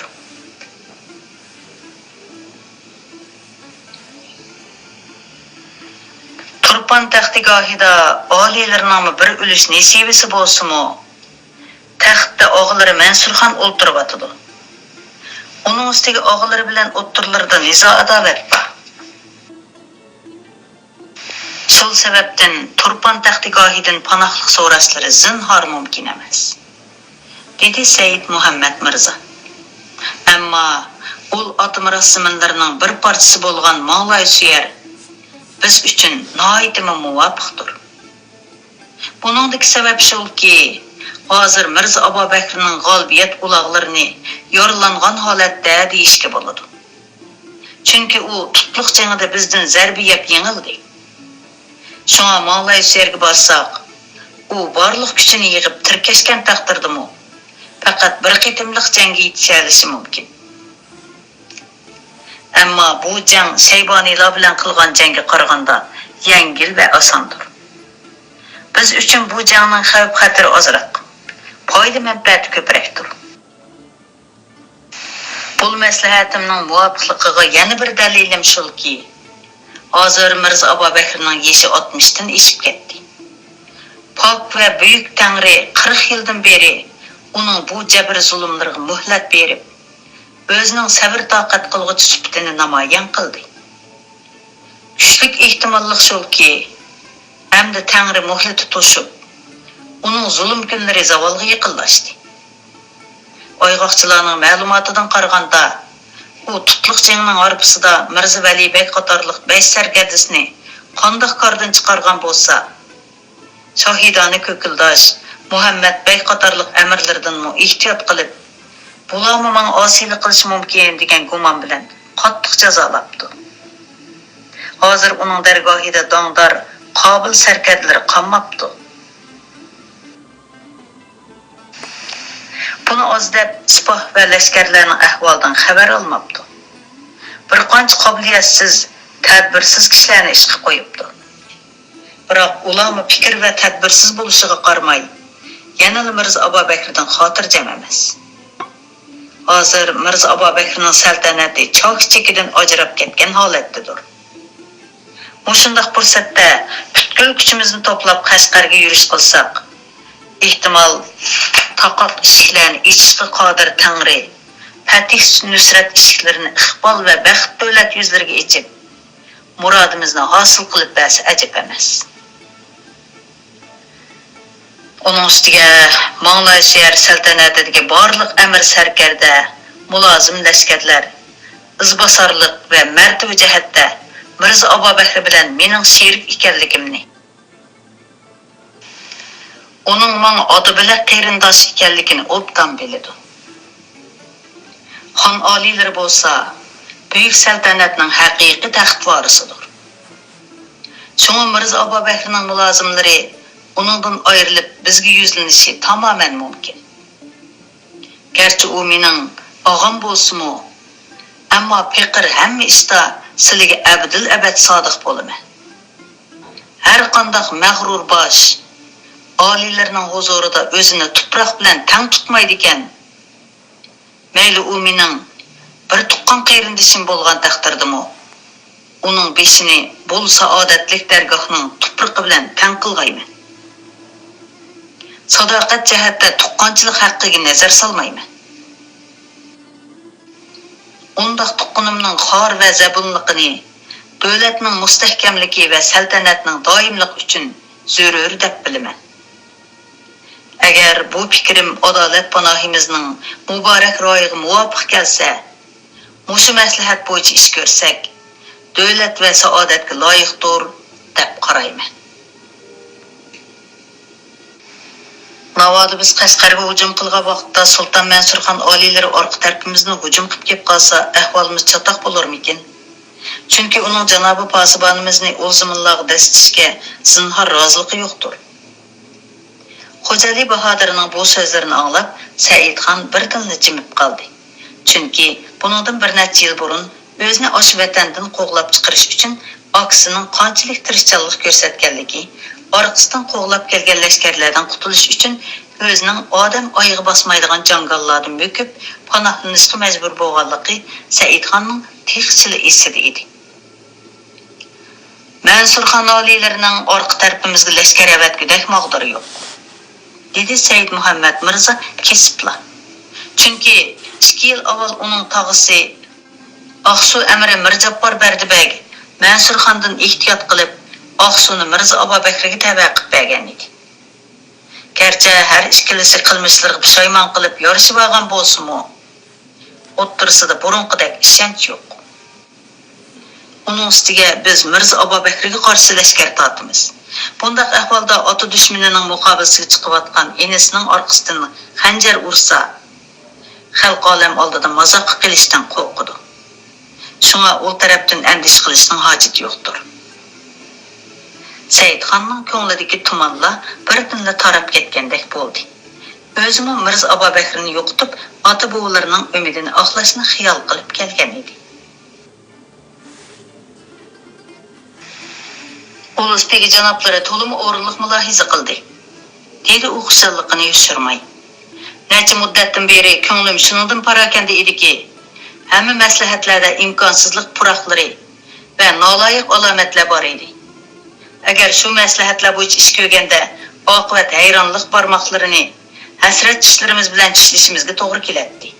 Turpan taxtigohida oliylarning bir ulush nasibasi bo'lsa-mu, taxtda o'g'illari Mansurxon o'ltirib uning ustiga o'g'illari bilan o'ttirlarda nizo adolat bor. Shul sababdan Turpan taxtigohidan panohlik so'rashlari zinhor mumkin emas, dedi Said Muhammad Mirza. Ammo ul otim rassimlarining bir parchasi bo'lgan Mo'g'lay suyar biz uchun noyitimi muvofiqdir. Buningdagi sabab shulki, hozir Mirza Abubakrning g'olibiyat uloqlarini yo'rlangan holatda deyishga bo'ladi. Chunki u tutliq jangida bizdan zarba yeb yengildi. Shunga Mo'g'lay suyarga borsak, u barliq kuchini yig'ib tirkashgan taqdirdimi, faqat bir qitimliq jangga yetishalishi mumkin. Ammo bu jang Shayboniylar bilan qilgan jangga qaraganda yengil va osondir. Biz uchun bu jangning xavf-xatari ozroq, foyda manfaati ko'proqdir. Bu maslahatimning muvofiqligiga yana bir dalilim shulki, hozir Mirzo Abu Bakrning yashi 60 dan eshib ketdi. Pok va buyuk Tangri 40 yildan beri uning bu jabr zulmlariga muhlat berib, o'zining sabr toqat qilg'uchi sifatini namoyon qildi. Kuchlik ehtimollik shulki, hamda Tangri muhlati to'shib, uning zulm kunlari zavolga yaqinlashdi. Oygoqchilarning ma'lumotidan qaraganda, u tutliq jangning orqasida Mirzo Vali bek qatorliq 5 sarkardisini qandoq qardan chiqargan bo'lsa, Shohidani Ko'kildosh Muhammad bek qatorliq amirlardan ehtiyot qilib, bularni menga osiylik qilish mumkin degan gumon bilan qattiq jazolabdi. Hozir uning dargohida dongdor qobil sarkarlar qolmabdi. Buni o'zdab sipoh va lashkarlarning ahvolidan xabar olmabdi. Bir qancha qobiliyatsiz, tadbirsiz kishilarni ishga qo'yibdi. Biroq ularning fikr va tadbirsiz bo'lishiga qaramay, yana Mirzo Abu Bakrdan xotirjam emas. Hozir Mirzo Abu Bakrning saltanati cho'q chekidan ajrab ketgan holatdadir. Mushundaq fursatda butkul kuchimizni to'plab Qashqarga yurish qilsak, ehtimol taqoq eshiklarni ichishga qodir Tangri Fatih Nusrat eshiklarini iqbol va baxt davlat yuzlariga ichib, murodimizni hosil qilib bersa ajab emas. Uning ustiga Mo'g'ul shahar saltanatidagi barliq amir sarkarda, mulozim lashkarlar, izbosarlik va martaba jihatda Mirzo Abu Bakr bilan mening sherik ekanligimni, uning menga oti bilan qarindosh ekanligini obdan biladi. Xon oliylari bo'lsa, buyuk saltanatning haqiqiy taxt varisidir. Shunga Mirzo Abu Bakrning mulozimlari uningdan ayrilib bizga yuzlanishi tamoman mumkin. Garchi u mening og'am bo'lsa-mu, ammo fiqr hamma ishda sizlarga abdul abad sodiq bo'laman. Har qanday mag'rur bosh oliylarining huzurida o'zini tuproq bilan tang tutmaydi ekan. Mayli u mening bir tuqqan qarindishim bo'lgan taqdirdami, uning beshini bol saodatlik dargohning tuproqi bilan tang qilg'ayman. Sadoqat jihatda tuqqanchilik haqqiga nazar solmayman. Undaq tuqqanimning xor va zabunliqini, davlatning mustahkamligi va saltanatning doimlik uchun zarur deb bilaman. Agar bu fikrim adolat panohimizning muborak royiga muvofiq kelsa, mushu maslahat bo'yicha ish ko'rsak, davlat va saodatga loyiqdir deb qarayman. Navoda biz Qashqarga hujum qilgan vaqtda Sulton Mansurxon oliylari orqa tarafimizni hujum qilib kelib qolsa, ahvolimiz chatoq bo'larmikin? Chunki uning janobi posibonimizni o'zimizlarga dastishga zinhor roziligi yo'qdir. Xo'jali Bahodirning bu so'zlarini anglab, Saidxon birdan jimib qoldi. Chunki buningdan bir necha yil burun o'zini osh vatandan qo'g'lab chiqarish uchun aksining qanchalik tirishchanlik ko'rsatganligi, orqasidan qo'g'lab kelgan lashkarlardan qutulish uchun o'zining odam oyog'i bosmaydigan jangallardan bo'kib panohlanishga majbur bo'lganligi Saidxonning texchili esida edi. Mansurxon oliylarining orqa tarafimizga lashkar avatgudak maqdari yo'q, dedi Said Muhammad Mirzo kesibla. Chunki 2 yil avval uning tog'isi Aqsu amiri Mirjabbor Bardibeg Mansurxondan ehtiyot qilib Aqsuni Mirzo Abu Bakrga tava qilib bergan edi. Garchi har ikkilisi qilmishlariga pushaymon qilib yorishib olgan bo'lsa-mu, o'ttirsida burunqidek ishonch yo'q. Uning ustiga biz Mirzo Abu Bakrga qarshi lashkar tortamiz. Bundaq ahvolda ota dushmanining muqobilasiga chiqayotgan enasining orqasidan xanjar ursa, xalq olam oldida mazoq qilishdan qo'rqadi. Shunga u tarafdan andish qilishning hojati yo'qdir. Saidxonning ko'nglidagi tumanlar birdan tarab ketgandek bo'ldi. Özümü Mirza Ababəkrini yo'qotib, ota-bovalarının ümidini oqlashni xiyol qilib kelgan edi. Ulus peki canoblari to'liq o'rinliq mulohiza qildi. Dedi u xushallığını yushirmay. Necha muddatdan beri ko'nglim shuningdan parakanda ediki, hamma maslahatlarda imkonsizlik puraqlari va noloyiq alomatlar bor edi. Agar shu maslahatlar bo'yicha ish ko'rganda, oqibat hayronlik barmoqlarini hasrat tishlarimiz bilan tishlashimizga to'g'ri keladi.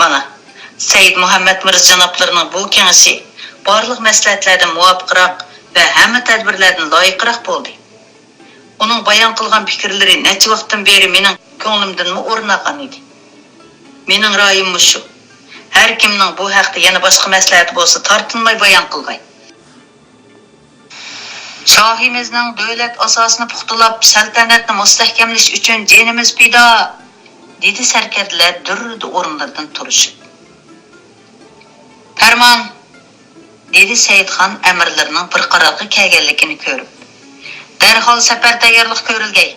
Mana Said Muhammad Mirza janoblarining bu kengashi barliq maslahatlardan muvofiqroq va hamma tadbirlardan loyiqroq bo'ldi. Uning bayon qilgan fikrlari necha vaqtdan beri mening ko'nglimdanmi o'rnagan edi. Mening ra'yim shu. Har kimning bu haqda yana boshqa maslahati bo'lsa, tortinmay bayon qilgay. Shohimizning davlat asosini puxtalab, saltanatni mustahkamlash uchun jinimiz pido, dedi sarkarlar durrida o'rinlardan turishib. Farmon, dedi Saidxon amirlarining bir qarorga kelganligini ko'rib. Darhol safar tayyorlik ko'rilgay.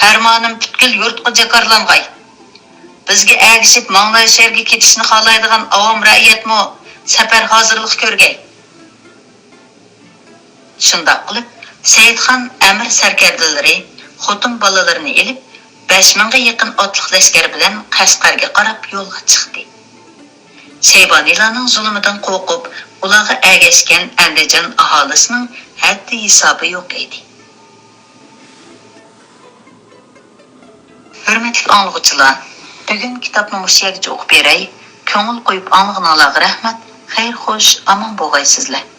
Farmonim butkul yurtga jakarlangay. Bizga agishib Mang'lay sherga ketishni xohlaydigan avom ra'yatmi safar hozirlik ko'rgay. Shundoq qilib, Saidxon amir sarkardalari xotin bolalarini elib 5000 ga yaqin otliq lashkar bilan Qashqarga qarab yo'lga chiqdi. Shayboniylarning zulmidan qo'rqib, ularga agashgan Andijon aholisining haddi hisobi yo'q edi. Hurmatli o'quvchilar, bugun kitobni mushaygacha o'qib beray. Ko'ngil qo'yib anglag'anlarga rahmat. Xayr, xo'sh, omon bo'lgaysizlar.